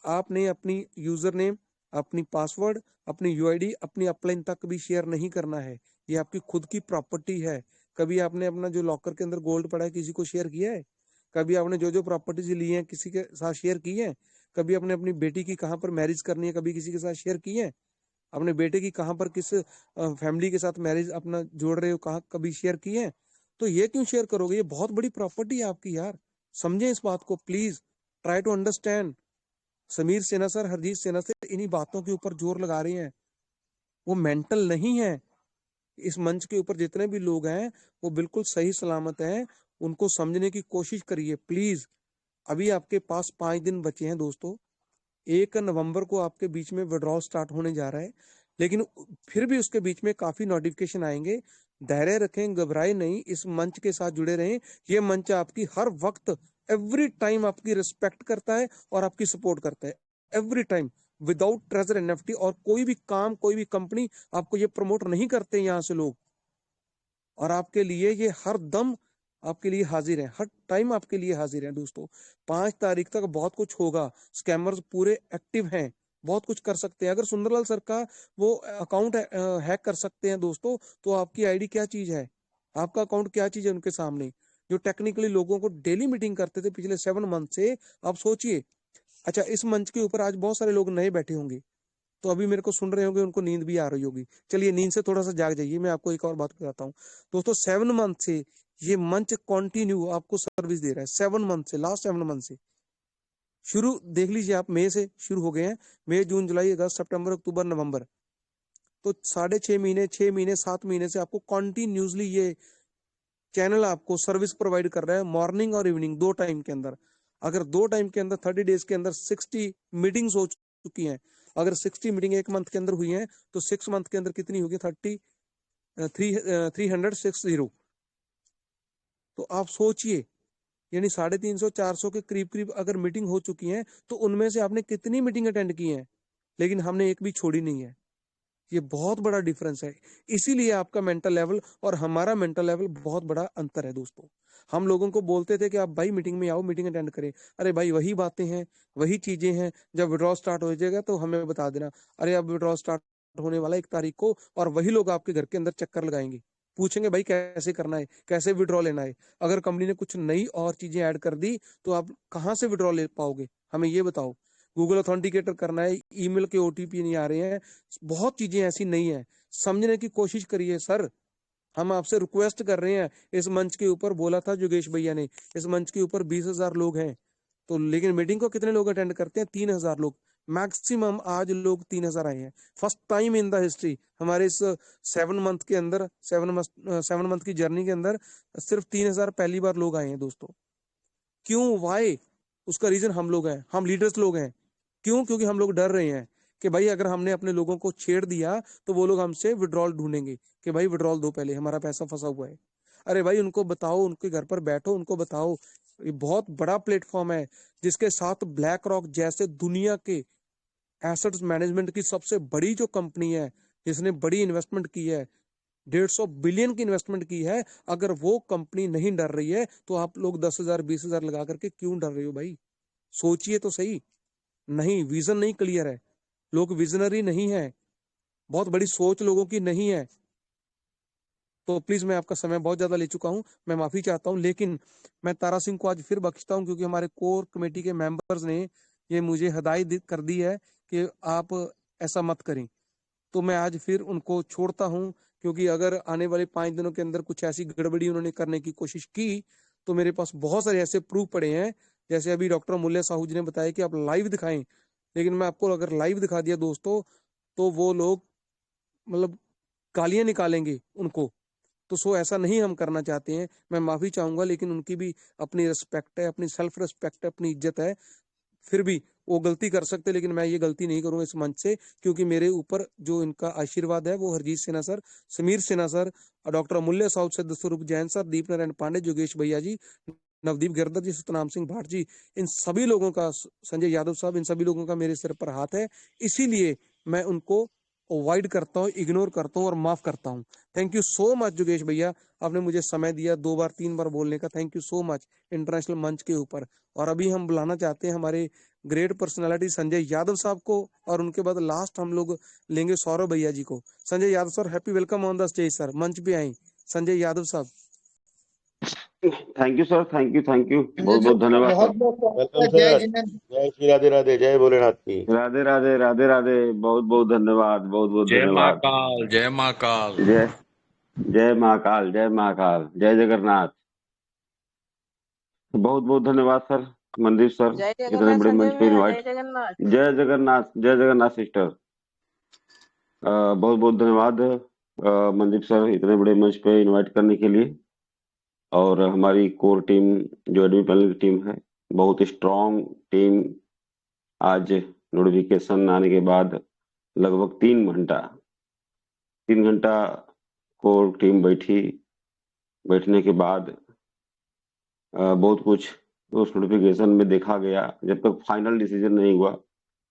आपने अपनी यूजर नेम, अपनी पासवर्ड, अपनी यूआईडी अपनी अपलाइन तक भी शेयर नहीं करना है। ये आपकी खुद की प्रॉपर्टी है। कभी आपने अपना जो लॉकर के अंदर गोल्ड पड़ा है किसी को शेयर किया है? कभी आपने जो प्रॉपर्टीज ली है किसी के साथ शेयर की है? कभी आपने अपनी बेटी की कहाँ पर मैरिज करनी है कभी किसी के साथ शेयर की है? अपने बेटे की कहाँ पर किस फैमिली के साथ मैरिज अपना जोड़ रहे हो, कहाँ कभी शेयर की है? तो ये क्यों शेयर करोगे? ये बहुत बड़ी प्रॉपर्टी है आपकी यार, समझे इस बात को, please try to understand. Sameer Sena sir, Harjeet सेना सर इन्हीं बातों के ऊपर जोर लगा रहे हैं, वो मेंटल नहीं है। इस मंच के ऊपर जितने भी लोग हैं वो बिल्कुल सही सलामत हैं, उनको समझने की कोशिश करिए प्लीज। अभी आपके पास 5 दिन बचे हैं दोस्तों, 1 नवंबर को आपके बीच में विड्रॉल स्टार्ट होने जा रहा है, लेकिन फिर भी उसके बीच में काफी नोटिफिकेशन आएंगे। धैर्य रखें, घबराए नहीं, इस मंच के साथ जुड़े रहें। ये मंच आपकी हर वक्त एवरी टाइम आपकी रिस्पेक्ट करता है और आपकी सपोर्ट करता है every time, without treasure NFT। और कोई भी काम, कोई भी कंपनी आपको ये प्रमोट नहीं करते यहाँ से लोग, और आपके लिए ये हर दम आपके लिए हाजिर है, हर टाइम आपके लिए हाजिर है दोस्तों। 5 तारीख तक बहुत कुछ होगा, स्कैमर्स पूरे एक्टिव हैं, बहुत कुछ कर सकते हैं। अगर सुंदरलाल सर का वो अकाउंट हैक कर सकते हैं दोस्तों, तो आपकी आईडी क्या चीज है, आपका अकाउंट क्या चीज है उनके सामने? जो टेक्निकली लोगों को डेली मीटिंग करते थे पिछले 7 मंथ से, आप सोचिए। अच्छा, इस मंच के ऊपर आज बहुत सारे लोग नए बैठे होंगे, तो अभी मेरे को सुन रहे होंगे, उनको नींद भी आ रही होगी। चलिए नींद से थोड़ा सा जाग जाइए। मैं आपको एक और बात बताता हूँ दोस्तों, 7 मंथ से ये मंच कंटिन्यू आपको सर्विस दे रहा है, 7 मंथ से, लास्ट 7 मंथ से। शुरू देख लीजिए आप, मई से शुरू हो गए हैं, मई, जून, जुलाई, अगस्त, सितंबर, अक्टूबर, नवंबर, तो 6.5 महीने, 6 महीने, 7 महीने से आपको कंटिन्यूसली ये चैनल आपको सर्विस प्रोवाइड कर रहा है, मॉर्निंग और इवनिंग 2 टाइम के अंदर। अगर 2 टाइम के अंदर 30 डेज के अंदर 60 मीटिंग्स हो चुकी हैं, अगर 60 मीटिंग 1 मंथ के अंदर हुई हैं, तो 6 मंथ के अंदर कितनी होगी? 360। तो आप सोचिए, यानी 350-400 के करीब करीब अगर मीटिंग हो चुकी है, तो उनमें से आपने कितनी मीटिंग अटेंड की है? लेकिन हमने एक भी छोड़ी नहीं है। ये बहुत बड़ा डिफरेंस है। इसीलिए आपका मेंटल लेवल और हमारा मेंटल लेवल बहुत बड़ा अंतर है दोस्तों। हम लोगों को बोलते थे कि आप भाई मीटिंग में आओ, मीटिंग अटेंड करें। अरे भाई वही बातें हैं, वही चीजें हैं, जब विड्रॉ स्टार्ट हो जाएगा तो हमें बता देना। अरे अब विड्रॉ स्टार्ट होने वाला 1 तारीख को, और वही लोग आपके घर के अंदर चक्कर लगाएंगे, पूछेंगे भाई कैसे करना है, कैसे विड्रॉ लेना है। अगर कंपनी ने कुछ नई और चीजें ऐड कर दी तो आप कहाँ से विड्रॉ ले पाओगे, हमें ये बताओ। गूगल ऑथेंटिकेटर करना है, ईमेल के OTP नहीं आ रहे हैं, बहुत चीजें ऐसी नहीं है, समझने की कोशिश करिए सर। हम आपसे रिक्वेस्ट कर रहे हैं। इस मंच के ऊपर बोला था योगेश भैया ने, इस मंच के ऊपर 20,000 लोग हैं, तो लेकिन मीटिंग को कितने लोग अटेंड करते हैं? 3,000 लोग मैक्सिमम। आज लोग 3,000 आए हैं, first time in the history. हमारे इस 7 मंथ के अंदर, 7 मंथ की जर्नी के अंदर सिर्फ 3,000 पहली बार लोग आए हैं दोस्तों। क्यों, वाई? उसका रीजन हम लोग हैं, हम लीडर्स लोग हैं। क्यों? क्योंकि हम लोग डर रहे हैं कि भाई अगर हमने अपने लोगों को छेड़ दिया तो वो लोग हमसे विड्रॉल ढूंढेंगे कि भाई विड्रॉल दो, पहले हमारा पैसा फंसा हुआ है। अरे भाई उनको बताओ, उनके घर पर बैठो, उनको बताओ। ये बहुत बड़ा प्लेटफॉर्म है जिसके साथ ब्लैक रॉक जैसे दुनिया के एसेट्स मैनेजमेंट की सबसे बड़ी जो कंपनी है, जिसने बड़ी इन्वेस्टमेंट की है, 150 बिलियन की इन्वेस्टमेंट की है, अगर वो कंपनी नहीं डर रही है तो आप लोग 10,000 20,000 लगा करके क्यों डर रहे हो भाई? सोचिए तो सही। नहीं, विजन नहीं क्लियर है, लोग विजनरी नहीं है, बहुत बड़ी सोच लोगों की नहीं है। तो प्लीज, मैं आपका समय बहुत ज्यादा ले चुका हूं, मैं माफी चाहता हूं, लेकिन मैं तारा सिंह को आज फिर बख्शता हूं क्योंकि हमारे कोर कमेटी के मेंबर्स ने ये मुझे हिदायत कर दी है कि आप ऐसा मत करें। तो मैं आज फिर उनको छोड़ता हूं, क्योंकि अगर आने वाले 5 दिनों के अंदर कुछ ऐसी गड़बड़ी उन्होंने करने की कोशिश की तो मेरे पास बहुत सारे ऐसे प्रूफ पड़े हैं। जैसे अभी डॉक्टर मूल्य साहू जी ने बताया कि आप लाइव दिखाएं, लेकिन मैं आपको अगर लाइव दिखा दिया दोस्तों तो वो लोग मतलब गालियां निकालेंगे उनको। तो सो ऐसा नहीं हम करना चाहते हैं। मैं माफी चाहूंगा, लेकिन उनकी भी अपनी रिस्पेक्ट है, अपनी सेल्फ रिस्पेक्ट है, अपनी इज्जत है। फिर भी वो गलती कर सकते, लेकिन मैं ये गलती नहीं करूंगा इस मंच से, क्योंकि मेरे ऊपर जो इनका आशीर्वाद है वो Harjeet Sinha sir, Sameer Sinha sir, doctor अमूल्य साउथ सिद्ध स्वरूप जैन सर, दीप नारायण पांडे, योगेश भैया जी, नवदीप गिरधर जी, सतनाम सिंह भाट जी, इन सभी लोगों का, संजय यादव साहब, इन सभी लोगों का मेरे सिर पर हाथ है। इसीलिए मैं उनको अवॉइड करता हूँ, इग्नोर करता हूँ और माफ करता हूँ। Thank you so much Yogesh भैया, आपने मुझे समय दिया 2 बार 3 बार बोलने का। Thank you so much international मंच के ऊपर। और अभी हम बुलाना चाहते हैं हमारे ग्रेट पर्सनालिटी संजय यादव साहब को, और उनके बाद लास्ट हम लोग लेंगे सौरभ भैया जी को। Sanjay Yadav sir, happy welcome on the stage sir, मंच पे आए संजय यादव साहब। Thank you sir, thank you बहुत जी, बहुत धन्यवाद बहुत सर। बहुत वेलकम जय सर। जिनेंद्र। जय श्री राधे राधे, जय भोलेनाथ की। राधे राधे राधे राधे, बहुत बहुत धन्यवाद, बहुत बहुत जय धन्यवाद। महाकाल, जय महाकाल। जय जय महाकाल, जय महाकाल, जय जगन्नाथ। बहुत बहुत धन्यवाद सर, मनदीप सर, जय इतने जगन्नाथ बड़े संजय मंच पे भैया, इनवाइट। जय जगन्नाथ। जय जगन्नाथ, जय जगन्नाथ सिस्टर। बहुत बहुत धन्यवाद मनदीप सर, इतने बड़े मंच पे इनवाइट करने के लिए। और हमारी कोर टीम जो एडमिन पैनल की टीम है, बहुत स्ट्रॉन्ग टीम। आज नोटिफिकेशन आने के बाद लगभग 3 घंटा कोर टीम बैठने के बाद बहुत कुछ उस नोटिफिकेशन में देखा गया, जब तक फाइनल डिसीजन नहीं हुआ,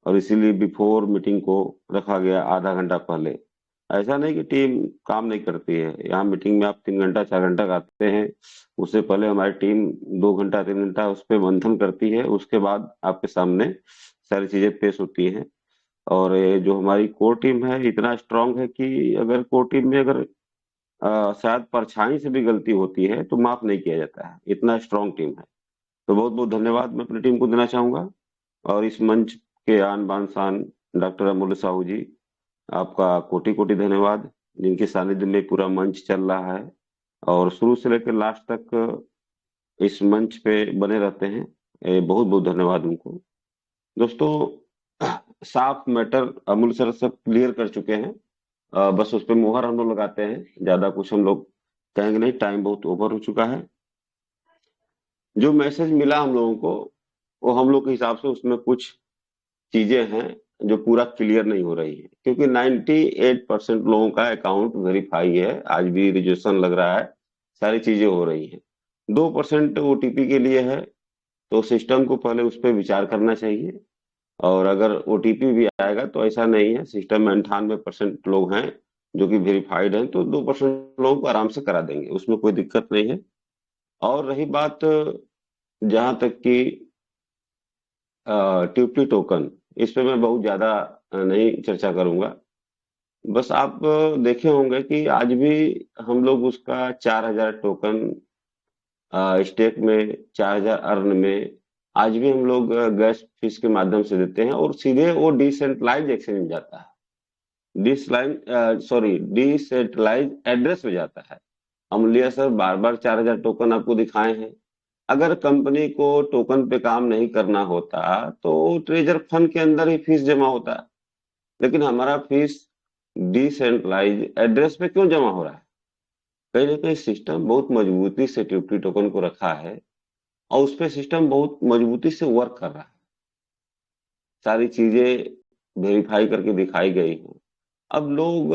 और इसीलिए बिफोर मीटिंग को रखा गया आधा घंटा पहले। ऐसा नहीं कि टीम काम नहीं करती है, यहाँ मीटिंग में आप 3 घंटा 4 घंटा आते हैं, उससे पहले हमारी टीम 2 घंटा 3 घंटा उस पर मंथन करती है, उसके बाद आपके सामने सारी चीजें पेश होती हैं। और ये जो हमारी कोर टीम है इतना स्ट्रांग है कि अगर कोर टीम में अगर शायद परछाई से भी गलती होती है तो माफ नहीं किया जाता है, इतना स्ट्रांग टीम है। तो बहुत बहुत धन्यवाद मैं अपनी टीम को देना चाहूंगा। और इस मंच के आन बान शान डॉक्टर अमूल्य साहू जी, आपका कोटि कोटि धन्यवाद, जिनके सानिध्य में पूरा मंच चल रहा है और शुरू से लेकर लास्ट तक इस मंच पे बने रहते हैं। बहुत बहुत धन्यवाद उनको। दोस्तों, साफ मैटर अमूल्य सर सब क्लियर कर चुके हैं, बस उस पर मुहर हम लोग लगाते हैं, ज्यादा कुछ हम लोग कहेंगे नहीं, टाइम बहुत ओवर हो चुका है। जो मैसेज मिला हम लोगों को, वो हम लोग के हिसाब से उसमें कुछ चीजें हैं जो पूरा क्लियर नहीं हो रही है, क्योंकि 98% लोगों का अकाउंट वेरीफाई है, आज भी रजिस्ट्रेशन लग रहा है, सारी चीजें हो रही हैं। 2% ओटीपी के लिए है, तो सिस्टम को पहले उस पर विचार करना चाहिए। और अगर ओटीपी भी आएगा तो ऐसा नहीं है, सिस्टम में 98% लोग हैं जो कि वेरीफाइड हैं, तो 2% लोगों को आराम से करा देंगे, उसमें कोई दिक्कत नहीं है। और रही बात जहां तक कि ट्यूपी टोकन, इस पे मैं बहुत ज्यादा नहीं चर्चा करूंगा। बस आप देखे होंगे कि आज भी हम लोग उसका 4000 टोकन स्टेक में, 4000 अर्न में आज भी हम लोग गैस फीस के माध्यम से देते हैं, और सीधे वो डिसेंट्रलाइज एक्सचेंज में जाता है, डिसेंट्रलाइज एड्रेस में जाता है। अमूल्य सर बार बार 4000 टोकन आपको दिखाए हैं। अगर कंपनी को टोकन पे काम नहीं करना होता तो ट्रेजर फंड के अंदर ही फीस जमा होता है, लेकिन हमारा फीस डिसेंट्रलाइज एड्रेस पे क्यों जमा हो रहा है? कहीं ना कहीं सिस्टम बहुत मजबूती से ट्यूपी टोकन को रखा है और उस पर सिस्टम बहुत मजबूती से वर्क कर रहा है, सारी चीजें वेरीफाई करके दिखाई गई हैं। अब लोग,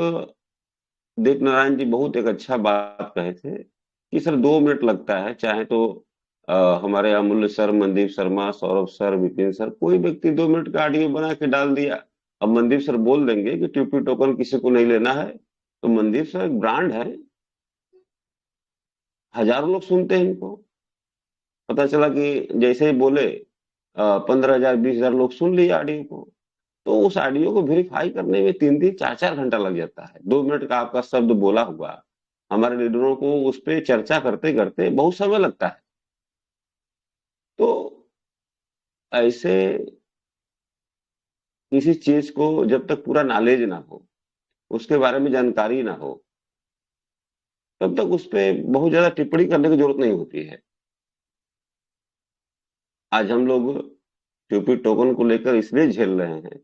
देव नारायण जी बहुत एक अच्छा बात कहे थे कि सर 2 मिनट लगता है, चाहे तो हमारे अमूल्य sir, Mandeep Sharma, Saurabh sir, Vipin sir, कोई व्यक्ति 2 मिनट का ऑडियो बना के डाल दिया। अब मनदीप सर बोल देंगे कि टीपी टोकन किसी को नहीं लेना है, तो मनदीप सर एक ब्रांड है, हजारों लोग सुनते हैं इनको। पता चला कि जैसे ही बोले 15,000 20,000 लोग सुन लिए ऑडियो को। तो उस ऑडियो को वेरीफाई करने में 3-3 4-4 घंटा लग जाता है। 2 मिनट का आपका शब्द बोला हुआ, हमारे लीडरों को उस पर चर्चा करते करते बहुत समय लगता है। तो ऐसे किसी चीज को जब तक पूरा नॉलेज ना हो, उसके बारे में जानकारी ना हो, तब तक उस पर बहुत ज्यादा टिप्पणी करने की जरूरत नहीं होती है। आज हम लोग टीपी टोकन को लेकर इसलिए झेल रहे हैं,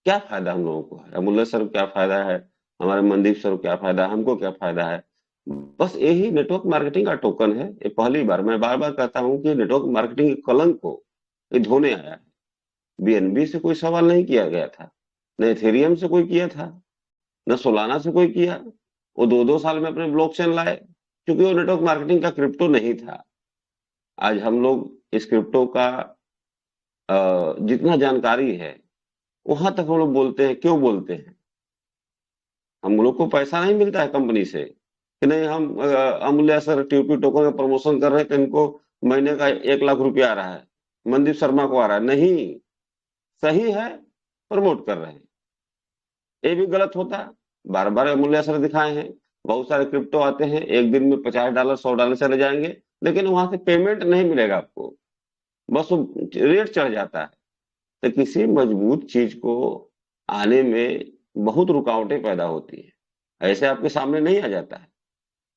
क्या फायदा हम लोगों को है, अमूल्य सर को क्या फायदा है, हमारे मनदीप सर को क्या फायदा है, हमको क्या फायदा है? बस यही नेटवर्क मार्केटिंग का टोकन है। ये पहली बार, मैं बार बार कहता हूं कि नेटवर्क मार्केटिंग के कलंक को ये धोने आया है। बीएनबी से कोई सवाल नहीं किया गया था, न एथेरियम से कोई किया था, न सोलाना से कोई किया। वो 2-2 साल में अपने ब्लॉकचेन लाए, क्योंकि वो नेटवर्क मार्केटिंग का क्रिप्टो नहीं था। आज हम लोग इस क्रिप्टो का जितना जानकारी है वहां तक हम लोग बोलते हैं। क्यों बोलते हैं? हम लोग को पैसा नहीं मिलता है कंपनी से कि नहीं हम अमूल्य सर टीपी टोकन का प्रमोशन कर रहे हैं तो इनको महीने का 1 लाख रुपया आ रहा है, मनदीप शर्मा को आ रहा है। नहीं, सही है, प्रमोट कर रहे हैं, ये भी गलत होता। बार बार अमूल्य सर दिखाए हैं, बहुत सारे क्रिप्टो आते हैं, एक दिन में $50 $100 चले जाएंगे, लेकिन वहां से पेमेंट नहीं मिलेगा आपको, बस वो रेट चढ़ जाता है। तो किसी मजबूत चीज को आने में बहुत रुकावटें पैदा होती है, ऐसे आपके सामने नहीं आ जाता है।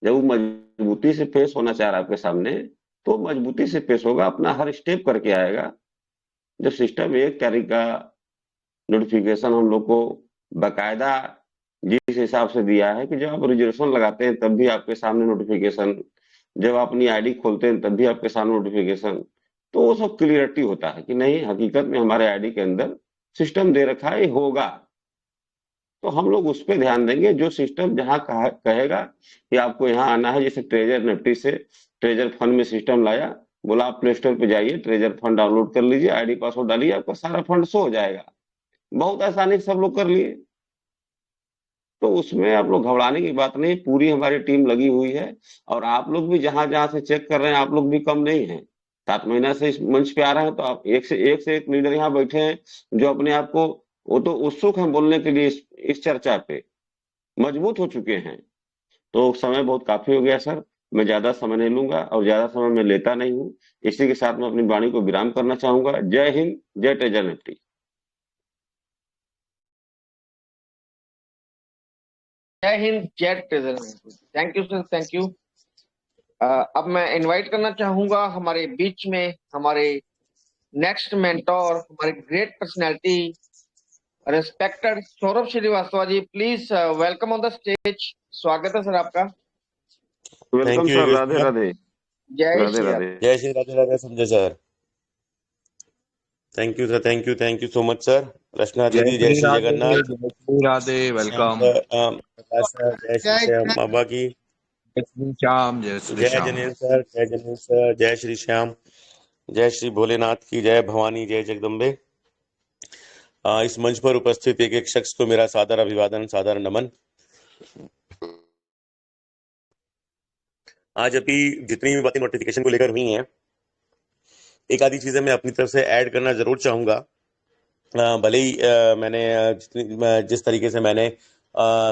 जब वो मजबूती से पेश होना चाह रहा है आपके सामने, तो मजबूती से पेश होगा, अपना हर स्टेप करके आएगा। जब सिस्टम 1 तारीख का नोटिफिकेशन हम लोग को बाकायदा जिस हिसाब से दिया है कि जब आप रिजर्वेशन लगाते हैं तब भी आपके सामने नोटिफिकेशन, जब आप अपनी आईडी खोलते हैं तब भी आपके सामने नोटिफिकेशन, तो वो सब क्लियरिटी होता है कि नहीं, हकीकत में हमारे आईडी के अंदर सिस्टम दे रखा है, ये होगा। तो हम लोग उस पर ध्यान देंगे, जो सिस्टम जहां कहेगा कि आपको यहाँ आना है। जैसे ट्रेजर निफ्टी से ट्रेजर फंड में सिस्टम लाया, बोला आप प्ले स्टोर पे जाइए, ट्रेजर फंड डाउनलोड कर लीजिए, आईडी पासवर्ड डालिए, आपका सारा फंड शो हो जाएगा। बहुत आसानी से सब लोग कर लिए। तो उसमें आप लोग घबराने की बात नहीं, पूरी हमारी टीम लगी हुई है। और आप लोग भी जहां जहां से चेक कर रहे हैं, आप लोग भी कम नहीं है। 7 महीना से इस मंच पे आ रहे हैं, तो आप एक से एक लीडर यहाँ बैठे हैं जो अपने आप को, वो तो उत्सुक हैं बोलने के लिए इस चर्चा पे, मजबूत हो चुके हैं। तो समय बहुत काफी हो गया सर, मैं ज्यादा समय नहीं लूंगा और ज्यादा समय मैं लेता नहीं हूँ। इसी के साथ मैं अपनी वाणी को विराम करना चाहूंगा। जय हिंद, जय ट्रेजर निफ्टी। जय हिंद, जय ट्रेजर। Thank you sir, thank you. अब मैं इनवाइट करना चाहूंगा हमारे बीच में हमारे नेक्स्ट मेंटोर, हमारे great personality, respected Saurabh Shrivastava ji. Please welcome on the stage. स्वागत है सर आपका। Welcome you sir, Radhe Radhe. जय राधे श्री राधे। जय Shri Radhe Radhe Sanjay sir. Thank you sir, thank you so much sir. Rachna दीदी, जय श्री जगन्नाथ। जय श्री राधे, वेलकम। प्रकाश सर, जय श्री श्याम बाबा की। जय श्री श्याम, जय श्री जय श्याम। जनेन्द्र सर, जय जनेन्द्र सर, जय श्री श्याम, जय श्री भोलेनाथ की, जय भवानी, जय जगदम्बे। इस मंच पर उपस्थित एक एक शख्स को मेरा सादर अभिवादन, सादर नमन। आज अभी जितनी भी बातें नोटिफिकेशन को लेकर हुई हैं, एक आधी चीजें मैं अपनी तरफ से ऐड करना जरूर चाहूंगा। भले ही मैंने जिस तरीके से मैंने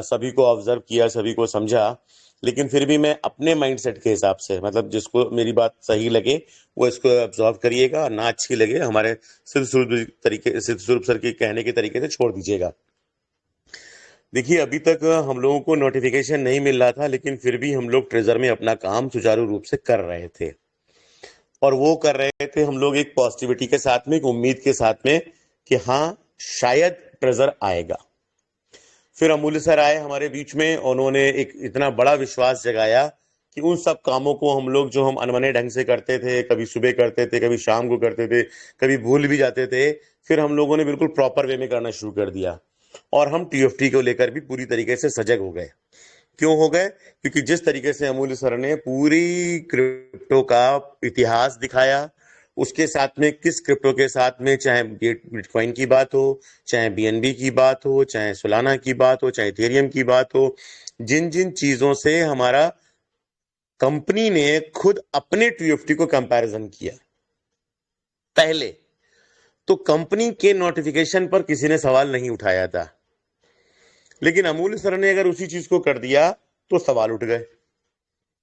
सभी को ऑब्जर्व किया, सभी को समझा, लेकिन फिर भी मैं अपने माइंडसेट के हिसाब से, मतलब जिसको मेरी बात सही लगे वो इसको ऑब्जर्व करिएगा, ना अच्छी लगे हमारे सिद्ध स्वरूप सर के कहने के तरीके से छोड़ दीजिएगा। देखिए, अभी तक हम लोगों को नोटिफिकेशन नहीं मिल रहा था, लेकिन फिर भी हम लोग ट्रेजर में अपना काम सुचारू रूप से कर रहे थे। और वो कर रहे थे हम लोग एक पॉजिटिविटी के साथ में, एक उम्मीद के साथ में कि हाँ शायद ट्रेजर आएगा। फिर अमूल्य सर आए हमारे बीच में, उन्होंने एक इतना बड़ा विश्वास जगाया कि उन सब कामों को हम लोग जो हम अनमने ढंग से करते थे, कभी सुबह करते थे, कभी शाम को करते थे, कभी भूल भी जाते थे, फिर हम लोगों ने बिल्कुल प्रॉपर वे में करना शुरू कर दिया। और हम टीएफटी को लेकर भी पूरी तरीके से सजग हो गए क्यों हो गए? क्योंकि जिस तरीके से अमूल्य सर ने पूरी क्रिप्टो का इतिहास दिखाया, उसके साथ में किस क्रिप्टो के साथ में, चाहे बिटकॉइन की बात हो, चाहे बीएनबी की बात हो, चाहे सोलाना की बात हो, चाहे इथेरियम की बात हो, जिन जिन चीजों से हमारा कंपनी ने खुद अपने टीएफटी को कंपैरिजन किया पहले, तो कंपनी के नोटिफिकेशन पर किसी ने सवाल नहीं उठाया था। लेकिन अमूल्य सर ने अगर उसी चीज को कर दिया तो सवाल उठ गए।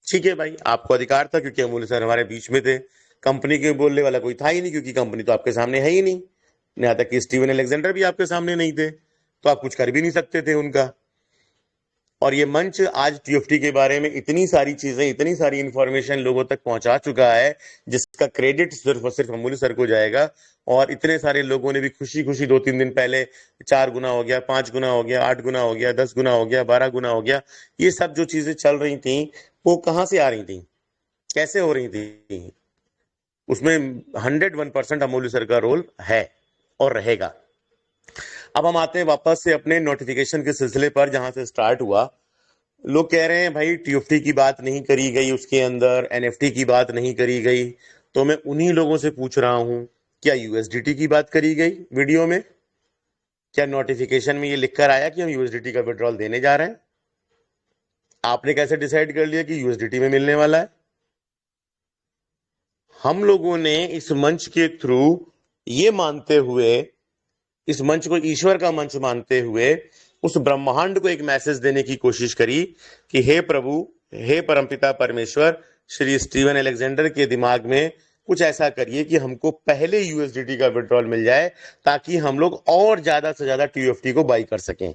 ठीक है भाई, आपको अधिकार था क्योंकि अमूल्य सर हमारे बीच में थे। कंपनी के बोलने वाला कोई था ही नहीं क्योंकि कंपनी तो आपके सामने है ही नहीं। यहाँ तक कि स्टीवन अलेक्जेंडर भी आपके सामने नहीं थे, तो आप कुछ कर भी नहीं सकते थे उनका। और ये मंच आज टीएफटी के बारे में इतनी सारी चीजें, इतनी सारी इंफॉर्मेशन लोगों तक पहुंचा चुका है, जिसका क्रेडिट सिर्फ और सिर्फ अमूल्य सर को जाएगा। और इतने सारे लोगों ने भी खुशी खुशी 2-3 दिन पहले 4 गुना हो गया, 5 गुना हो गया, 8 गुना हो गया, 10 गुना हो गया, 12 गुना हो गया, ये सब जो चीजें चल रही थी वो कहां से आ रही थी, कैसे हो रही थी? उसमें 101% अमूल्य सर का रोल है और रहेगा। अब हम आते हैं वापस से अपने नोटिफिकेशन के सिलसिले पर, जहां से स्टार्ट हुआ। लोग कह रहे हैं भाई टीएफटी की बात नहीं करी गई, उसके अंदर एनएफटी की बात नहीं करी गई। तो मैं उन्हीं लोगों से पूछ रहा हूं, क्या यूएसडीटी की बात करी गई वीडियो में? क्या नोटिफिकेशन में ये लिखकर आया कि हम यूएसडीटी का विड्रॉल देने जा रहे हैं? आपने कैसे डिसाइड कर लिया कि यूएसडीटी में मिलने वाला है? हम लोगों ने इस मंच के थ्रू ये मानते हुए, इस मंच को ईश्वर का मंच मानते हुए, उस ब्रह्मांड को एक मैसेज देने की कोशिश करी कि हे प्रभु, हे परमपिता परमेश्वर, श्री स्टीवन अलेक्जेंडर के दिमाग में कुछ ऐसा करिए कि हमको पहले यूएसडीटी का विड्रॉल मिल जाए, ताकि हम लोग और ज्यादा से ज्यादा टीएफटी को बाई कर सकें।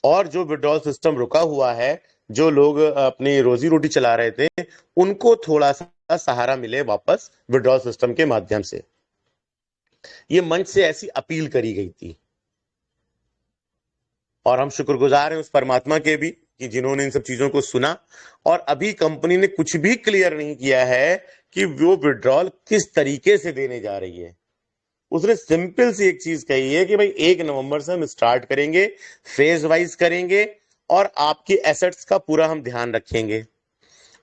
और जो विड्रॉल सिस्टम रुका हुआ है, जो लोग अपनी रोजी रोटी चला रहे थे, उनको थोड़ा सा सहारा मिले वापस विड्रॉल सिस्टम के माध्यम से। ये मंच से ऐसी अपील करी गई थी। और हम शुक्रगुजार हैं उस परमात्मा के भी कि जिन्होंने इन सब चीजों को सुना। और अभी कंपनी ने कुछ भी क्लियर नहीं किया है कि वो विड्रॉल किस तरीके से देने जा रही है। उसने सिंपल सी एक चीज कही है कि भाई 1 नवंबर से हम स्टार्ट करेंगे, फेज वाइज करेंगे, और आपकी एसेट्स का पूरा हम ध्यान रखेंगे।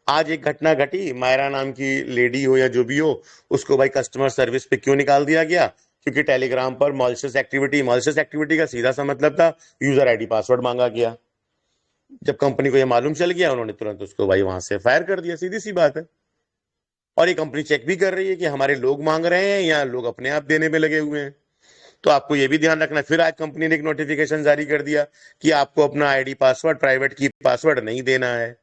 आज एक घटना घटी, मायरा नाम की लेडी हो या जो भी हो, उसको भाई कस्टमर सर्विस पे क्यों निकाल दिया गया? क्योंकि टेलीग्राम पर मॉलिशियस एक्टिविटी का सीधा सा मतलब था यूजर आईडी पासवर्ड मांगा गया। जब कंपनी को यह मालूम चल गया, उन्होंने तुरंत उसको भाई वहां से फायर कर दिया, सीधी सी बात है। और ये कंपनी चेक भी कर रही है कि हमारे लोग मांग रहे हैं या लोग अपने आप देने में लगे हुए हैं। तो आपको ये भी ध्यान रखना। फिर आज कंपनी ने एक नोटिफिकेशन जारी कर दिया कि आपको अपना आईडी पासवर्ड, प्राइवेट की पासवर्ड नहीं देना है।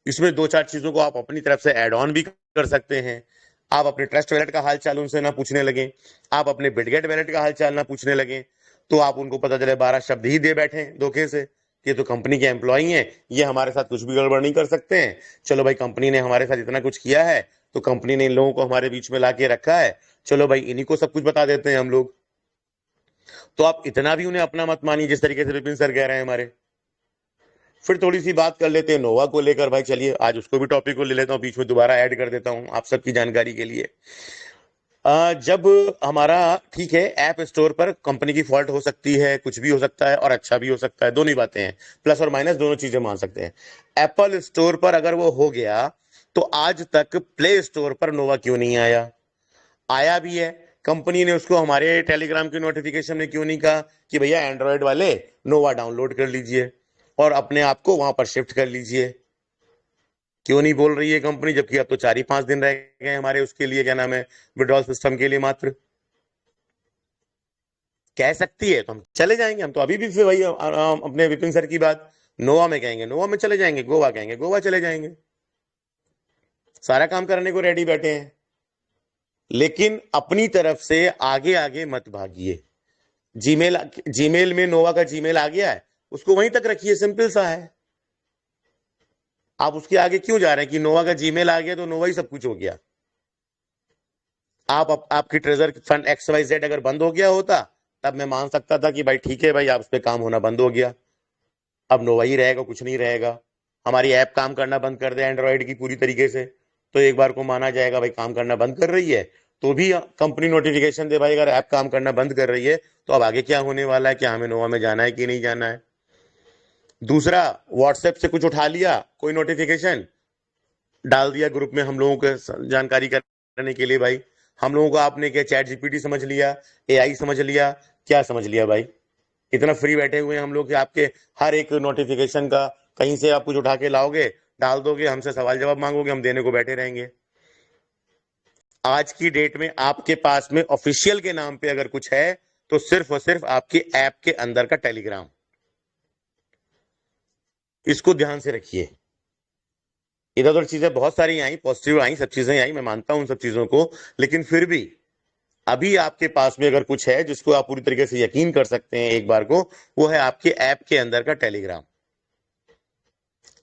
इसमें 2-4 चीजों को आप अपनी तरफ से ऐड ऑन भी कर सकते हैं। आप अपने ट्रस्ट वैलेट का हालचाल उनसे ना पूछने लगे, आप अपने बिटगेट वैलेट का हालचाल ना पूछने लगे, तो आप उनको पता चले 12 शब्द ही दे बैठे धोखे से कि तो कंपनी के एम्प्लॉई हैं, ये हमारे साथ कुछ भी गड़बड़ नहीं कर सकते हैं। चलो भाई, कंपनी ने हमारे साथ इतना कुछ किया है, तो कंपनी ने इन लोगों को हमारे बीच में ला के रखा है, चलो भाई इन्हीं को सब कुछ बता देते हैं हम लोग। तो आप इतना भी उन्हें अपना मत मानिए, जिस तरीके से विपिन सर कह रहे हैं हमारे। फिर थोड़ी सी बात कर लेते हैं नोवा को लेकर। भाई चलिए आज उसको भी टॉपिक को ले लेता हूँ, बीच में दोबारा ऐड कर देता हूँ आप सबकी जानकारी के लिए। जब हमारा, ठीक है, ऐप स्टोर पर कंपनी की फॉल्ट हो सकती है, कुछ भी हो सकता है और अच्छा भी हो सकता है, दोनों ही बातें हैं, प्लस और माइनस दोनों चीजें मान सकते हैं। एप्पल स्टोर पर अगर वो हो गया, तो आज तक प्ले स्टोर पर नोवा क्यों नहीं आया? आया भी है, कंपनी ने उसको हमारे टेलीग्राम की नोटिफिकेशन में क्यों नहीं कहा कि भैया एंड्रॉयड वाले नोवा डाउनलोड कर लीजिए और अपने आप को वहां पर शिफ्ट कर लीजिए? क्यों नहीं बोल रही है कंपनी, जबकि अब तो 4 ही 5 दिन रह गए हमारे उसके लिए, क्या नाम है, विड्रॉल सिस्टम के लिए मात्र। कह सकती है तो हम चले जाएंगे। हम तो अभी भी फिर वही अपने विपिन सर की बात, नोवा में कहेंगे नोवा में चले जाएंगे, गोवा कहेंगे गोवा चले जाएंगे, सारा काम करने को रेडी बैठे हैं। लेकिन अपनी तरफ से आगे आगे मत भागिए। जीमेल में नोवा का जीमेल आ गया है, उसको वहीं तक रखिए, सिंपल सा है। आप उसके आगे क्यों जा रहे हैं कि नोवा का जीमेल आ गया तो नोवा ही सब कुछ हो गया? आपकी ट्रेजर फंड XYZ अगर बंद हो गया होता, तब मैं मान सकता था कि भाई ठीक है भाई, आप उस पर काम होना बंद हो गया, अब नोवा ही रहेगा, कुछ नहीं रहेगा। हमारी ऐप काम करना बंद कर दे एंड्रॉइड की पूरी तरीके से, तो एक बार को माना जाएगा भाई काम करना बंद कर रही है, तो भी कंपनी नोटिफिकेशन दे भाई अगर ऐप काम करना बंद कर रही है तो अब आगे क्या होने वाला है, क्या हमें नोवा में जाना है कि नहीं जाना है। दूसरा, व्हाट्सएप से कुछ उठा लिया, कोई नोटिफिकेशन डाल दिया ग्रुप में हम लोगों को जानकारी करने के लिए। भाई हम लोगों को आपने क्या चैट जीपीटी समझ लिया, एआई समझ लिया, क्या समझ लिया भाई? इतना फ्री बैठे हुए हैं हम लोग कि आपके हर एक नोटिफिकेशन का कहीं से आप कुछ उठा के लाओगे, डाल दोगे, हमसे सवाल जवाब मांगोगे, हम देने को बैठे रहेंगे। आज की डेट में आपके पास में ऑफिशियल के नाम पे अगर कुछ है तो सिर्फ और सिर्फ आपके ऐप के अंदर का टेलीग्राम। इसको ध्यान से रखिए। इधर उधर चीजें बहुत सारी आई, पॉजिटिव आई, सब चीजें आई, मैं मानता हूं उन सब चीजों को, लेकिन फिर भी अभी आपके पास में अगर कुछ है जिसको आप पूरी तरीके से यकीन कर सकते हैं एक बार को, वो है आपके ऐप के अंदर का टेलीग्राम।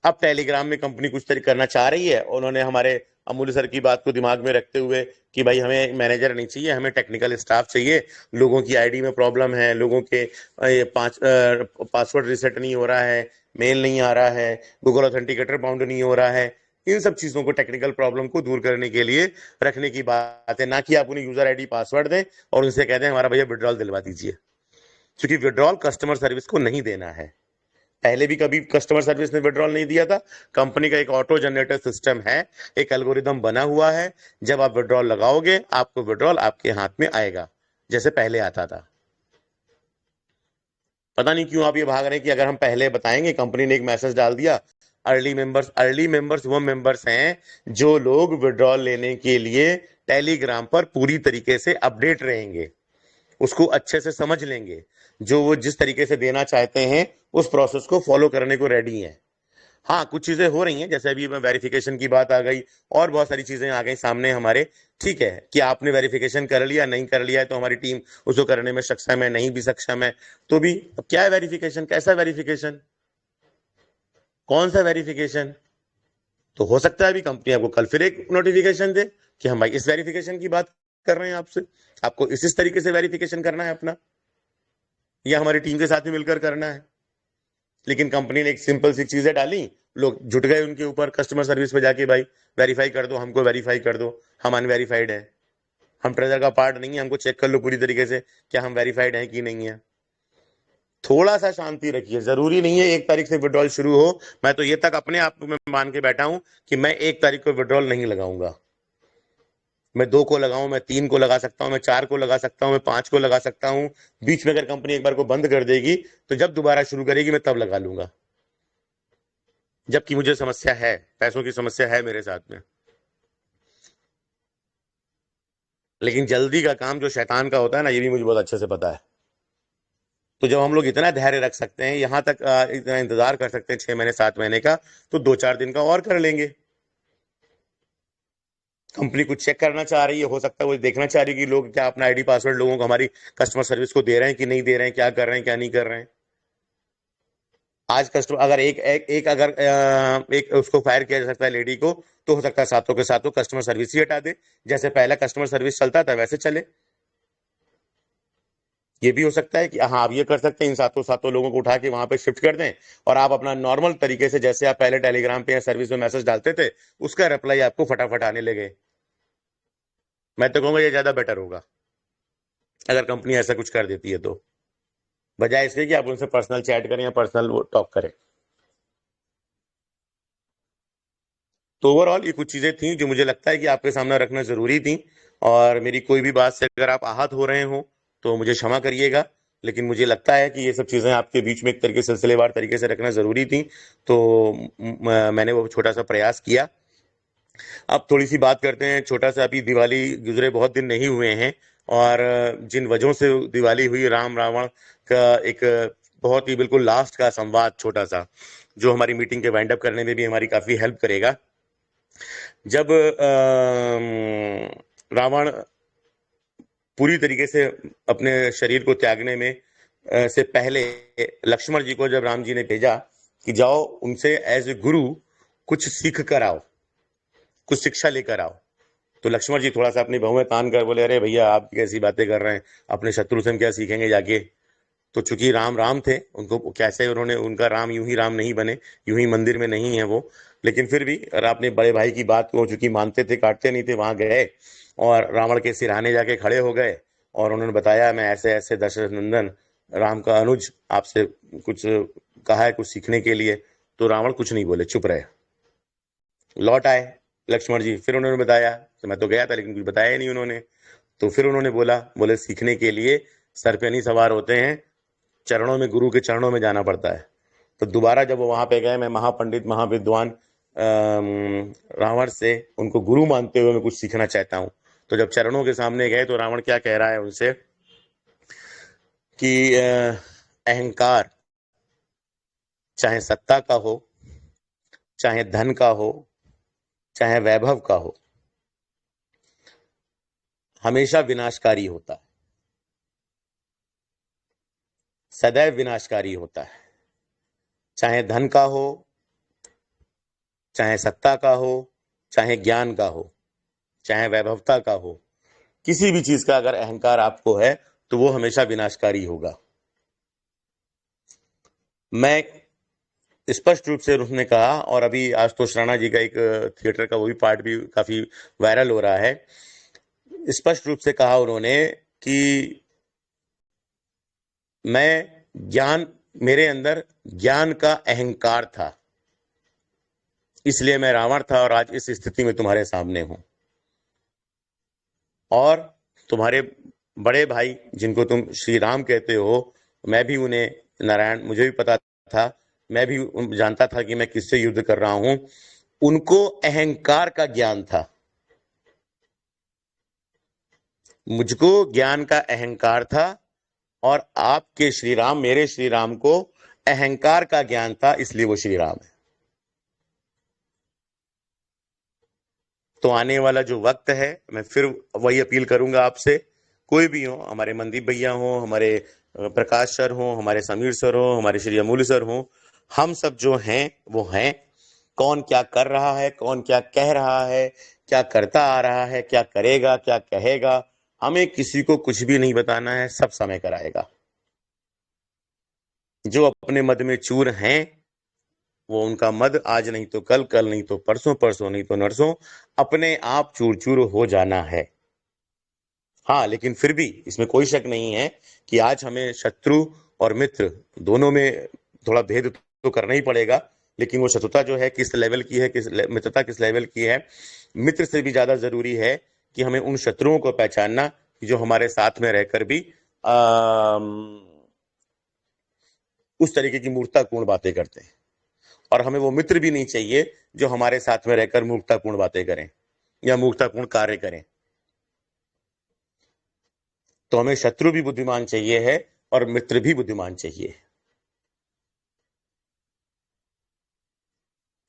अब टेलीग्राम में कंपनी कुछ तरीके करना चाह रही है। उन्होंने हमारे अमूल्य सर की बात को दिमाग में रखते हुए कि भाई हमें मैनेजर नहीं चाहिए, हमें टेक्निकल स्टाफ चाहिए, लोगों की आईडी में प्रॉब्लम है, लोगों के पासवर्ड रिसेट नहीं हो रहा है, मेल नहीं आ रहा है, गूगल ऑथेंटिकेटर बाउंड नहीं हो रहा है। इन सब चीजों को, टेक्निकल प्रॉब्लम को दूर करने के लिए रखने की बात है, ना कि आप उन्हें यूजर आईडी पासवर्ड दें और उनसे कहते हैं हमारा भैया विड्रॉल दिलवा दीजिए, क्योंकि विड्रॉल कस्टमर सर्विस को नहीं देना है। पहले भी कभी कस्टमर सर्विस ने विड्रॉल नहीं दिया था। कंपनी का एक ऑटो जनरेटर सिस्टम है, एक एल्गोरिदम बना हुआ है, जब आप विड्रॉल लगाओगे आपको विड्रॉल आपके हाथ में आएगा जैसे पहले आता था। पता नहीं क्यों आप ये भाग रहे हैं कि अगर हम पहले बताएंगे। कंपनी ने एक मैसेज डाल दिया, अर्ली मेंबर्स वो मेंबर्स हैं जो लोग विड्रॉल लेने के लिए टेलीग्राम पर पूरी तरीके से अपडेट रहेंगे, उसको अच्छे से समझ लेंगे, जो वो जिस तरीके से देना चाहते हैं उस प्रोसेस को फॉलो करने को रेडी हैं। हाँ, कुछ चीजें हो रही हैं, जैसे अभी वेरिफिकेशन की बात आ गई और बहुत सारी चीजें आ गई सामने हमारे। ठीक है कि आपने वेरिफिकेशन कर लिया, नहीं कर लिया है तो हमारी टीम उसको करने में सक्षम है, नहीं भी सक्षम है तो भी। अब क्या है वेरिफिकेशन, कैसा वेरिफिकेशन, कौन सा वेरिफिकेशन? तो हो सकता है अभी कंपनी आपको कल फिर एक नोटिफिकेशन दे कि हम भाई इस वेरिफिकेशन की बात कर रहे हैं आपसे, आपको इस तरीके से वेरिफिकेशन करना है अपना, या हमारी टीम के साथ में मिलकर करना है। लेकिन कंपनी ने एक सिंपल सी चीजें डाली, लोग जुट गए उनके ऊपर कस्टमर सर्विस पे जाके, भाई वेरीफाई कर दो, हमको वेरीफाई कर दो, हम अनवेरीफाइड है, हम ट्रेजर का पार्ट नहीं है, हमको चेक कर लो पूरी तरीके से क्या हम वेरीफाइड हैं कि नहीं है। थोड़ा सा शांति रखिए, जरूरी नहीं है 1 तारीख से विड्रॉल शुरू हो। मैं तो ये तक अपने आप में मान के बैठा हूं कि मैं 1 तारीख को विड्रॉल नहीं लगाऊंगा। मैं 2 को लगाऊं, मैं 3 को लगा सकता हूं, मैं 4 को लगा सकता हूं, मैं 5 को लगा सकता हूं। बीच में अगर कंपनी एक बार को बंद कर देगी तो जब दोबारा शुरू करेगी मैं तब लगा लूंगा, जबकि मुझे समस्या है, पैसों की समस्या है मेरे साथ में। लेकिन जल्दी का काम जो शैतान का होता है ना, ये भी मुझे बहुत अच्छे से पता है। तो जब हम लोग इतना धैर्य रख सकते हैं, यहां तक इतना इंतजार कर सकते हैं 6 महीने 7 महीने का, तो 2-4 दिन का और कर लेंगे। कंपनी कुछ चेक करना चाह रही है, हो सकता है वो देखना चाह रही है कि लोग क्या अपना आईडी पासवर्ड लोगों को हमारी कस्टमर सर्विस को दे रहे हैं कि नहीं दे रहे हैं, क्या कर रहे हैं क्या नहीं कर रहे हैं। आज कस्टमर अगर एक उसको फायर किया जा सकता है लेडी को, तो हो सकता है सातों के सातों कस्टमर सर्विस ही हटा दे, जैसे पहला कस्टमर सर्विस चलता था वैसे चले। ये भी हो सकता है कि हाँ आप ये कर सकते हैं, इन सातों लोगों को उठा के वहां पे शिफ्ट कर दें और आप अपना नॉर्मल तरीके से, जैसे आप पहले टेलीग्राम पे या सर्विस में मैसेज डालते थे, उसका रिप्लाई आपको फटाफट आने लगे। मैं तो कहूंगा ये ज्यादा बेटर होगा अगर कंपनी ऐसा कुछ कर देती है, तो बजाय इसके कि आप उनसे पर्सनल चैट करें या पर्सनल टॉक करें। तो ओवरऑल ये कुछ चीजें थी जो मुझे लगता है कि आपके सामने रखना जरूरी थी, और मेरी कोई भी बात से अगर आप आहत हो रहे हो तो मुझे क्षमा करिएगा, लेकिन मुझे लगता है कि ये सब चीजें आपके बीच में एक तरीके सिलसिलेवार तरीके से रखना जरूरी थी, तो मैंने वो छोटा सा प्रयास किया। अब थोड़ी सी बात करते हैं, छोटा सा, अभी दिवाली गुजरे बहुत दिन नहीं हुए हैं, और जिन वजहों से दिवाली हुई, राम रावण का एक बहुत ही बिल्कुल लास्ट का संवाद छोटा सा, जो हमारी मीटिंग के वाइंड अप करने में भी हमारी काफी हेल्प करेगा। जब रावण पूरी तरीके से अपने शरीर को त्यागने में से पहले लक्ष्मण जी को जब राम जी ने भेजा कि जाओ उनसे एज ए गुरु कुछ सीख कर आओ, कुछ शिक्षा लेकर आओ, तो लक्ष्मण जी थोड़ा सा अपनी भौं में तान कर बोले, अरे भैया आप कैसी बातें कर रहे हैं, अपने शत्रु से हम क्या सीखेंगे जाके। तो चूंकि राम थे, उनको कैसे उन्होंने, उनका राम यूं ही राम नहीं बने, यूं ही मंदिर में नहीं है वो, लेकिन फिर भी अपने बड़े भाई की बात को चूंकि मानते थे, काटते नहीं थे, वहां गए और रावण के सिरहाने जाके खड़े हो गए और उन्होंने बताया, मैं ऐसे ऐसे दशरथ नंदन राम का अनुज आपसे कुछ कहा है कुछ सीखने के लिए, तो रावण कुछ नहीं बोले, चुप रहे। लौट आए लक्ष्मण जी, फिर उन्होंने बताया कि मैं तो गया था लेकिन कुछ बताया ही नहीं उन्होंने। तो फिर उन्होंने बोले सीखने के लिए सर पे नहीं सवार होते हैं, चरणों में, गुरु के चरणों में जाना पड़ता है। तो दोबारा जब वो वहां पे गए, मैं महापंडित महाविद्वान रावण से उनको गुरु मानते हुए मैं कुछ सीखना चाहता हूं। तो जब चरणों के सामने गए तो रावण क्या कह रहा है उनसे कि अहंकार चाहे सत्ता का हो, चाहे धन का हो, चाहे वैभव का हो, हमेशा विनाशकारी होता है, सदैव विनाशकारी होता है। चाहे धन का हो, चाहे सत्ता का हो, चाहे ज्ञान का हो, चाहे वैभवता का हो, किसी भी चीज का अगर अहंकार आपको है तो वो हमेशा विनाशकारी होगा। मैं स्पष्ट रूप से उसने कहा, और अभी आशुतोष राणा जी का एक थिएटर का वो भी पार्ट भी काफी वायरल हो रहा है, स्पष्ट रूप से कहा उन्होंने कि मैं ज्ञान, मेरे अंदर ज्ञान का अहंकार था, इसलिए मैं रावण था और आज इस स्थिति में तुम्हारे सामने हूं। और तुम्हारे बड़े भाई जिनको तुम श्री राम कहते हो, मैं भी उन्हें नारायण, मुझे भी पता था, मैं भी जानता था कि मैं किससे युद्ध कर रहा हूं। उनको अहंकार का ज्ञान था, मुझको ज्ञान का अहंकार था, और आपके श्री राम, मेरे श्री राम को अहंकार का ज्ञान था, इसलिए वो श्री राम है। तो आने वाला जो वक्त है, मैं फिर वही अपील करूंगा आपसे, कोई भी हो, हमारे मनदीप भैया हो, हमारे प्रकाश सर हो, हमारे समीर सर हो, हमारे श्री अमूल्य सर हो, हम सब जो हैं वो हैं। कौन क्या कर रहा है, कौन क्या कह रहा है, क्या करता आ रहा है, क्या करेगा, क्या कहेगा, हमें किसी को कुछ भी नहीं बताना है, सब समय कराएगा। जो अपने मद में चूर हैं, वो उनका मद आज नहीं तो कल, कल नहीं तो परसों, परसों नहीं तो नरसों अपने आप चूर चूर हो जाना है। हाँ, लेकिन फिर भी इसमें कोई शक नहीं है कि आज हमें शत्रु और मित्र दोनों में थोड़ा भेद तो करना ही पड़ेगा, लेकिन वो शत्रुता जो है किस लेवल की है, मित्रता किस लेवल की है, मित्र से भी ज्यादा जरूरी है कि हमें उन शत्रुओं को पहचानना कि जो हमारे साथ में रहकर भी उस तरीके की मूर्खतापूर्ण बातें करते हैं, और हमें वो मित्र भी नहीं चाहिए जो हमारे साथ में रहकर मूर्खतापूर्ण बातें करें या मूर्खतापूर्ण कार्य करें। तो हमें शत्रु भी बुद्धिमान चाहिए है और मित्र भी बुद्धिमान चाहिए।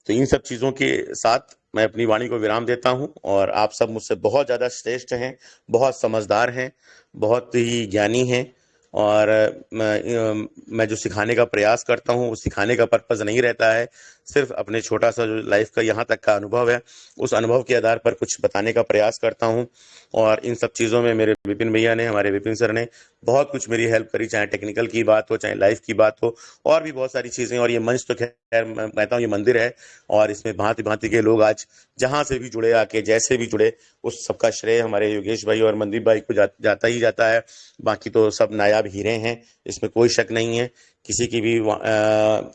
तो इन सब चीजों के साथ मैं अपनी वाणी को विराम देता हूं, और आप सब मुझसे बहुत ज्यादा श्रेष्ठ हैं, बहुत समझदार हैं, बहुत ही ज्ञानी हैं, और मैं जो सिखाने का प्रयास करता हूं, वो सिखाने का पर्पस नहीं रहता है, सिर्फ अपने छोटा सा जो लाइफ का यहाँ तक का अनुभव है, उस अनुभव के आधार पर कुछ बताने का प्रयास करता हूं। और इन सब चीज़ों में मेरे विपिन भैया ने, हमारे विपिन सर ने बहुत कुछ मेरी हेल्प करी, चाहे टेक्निकल की बात हो, चाहे लाइफ की बात हो, और भी बहुत सारी चीज़ें। और ये मंच तो खैर मैं कहता हूँ ये मंदिर है, और इसमें भांति भांति के लोग आज जहाँ से भी जुड़े, आके जैसे भी जुड़े, उस सबका श्रेय हमारे योगेश भाई और मनदीप भाई को जाता ही जाता है। बाकी तो सब नायाब हीरे हैं, इसमें कोई शक नहीं है। किसी की भी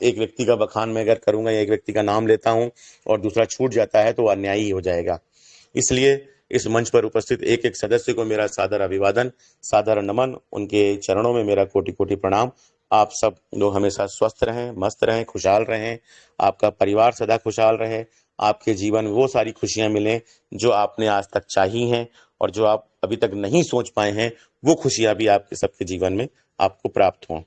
एक व्यक्ति का बखान में अगर करूंगा या एक व्यक्ति का नाम लेता हूं और दूसरा छूट जाता है तो वो अन्यायी हो जाएगा। इसलिए इस मंच पर उपस्थित एक एक सदस्य को मेरा सादर अभिवादन, सादर नमन, उनके चरणों में मेरा कोटि कोटि प्रणाम। आप सब लोग हमेशा स्वस्थ रहें, मस्त रहें, खुशहाल रहें, आपका परिवार सदा खुशहाल रहे, आपके जीवन में वो सारी खुशियां मिलें जो आपने आज तक चाही हैं, और जो आप अभी तक नहीं सोच पाए हैं वो खुशियां भी आपके सबके जीवन में आपको प्राप्त हों,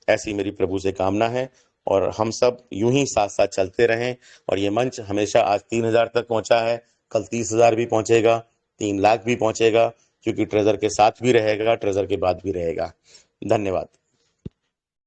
ऐसी मेरी प्रभु से कामना है। और हम सब यूं ही साथ साथ चलते रहें। और ये मंच हमेशा आज 3000 तक पहुंचा है, कल 30,000 भी पहुंचेगा, 3 लाख भी पहुंचेगा, क्योंकि ट्रेजर के साथ भी रहेगा, ट्रेजर के बाद भी रहेगा। धन्यवाद।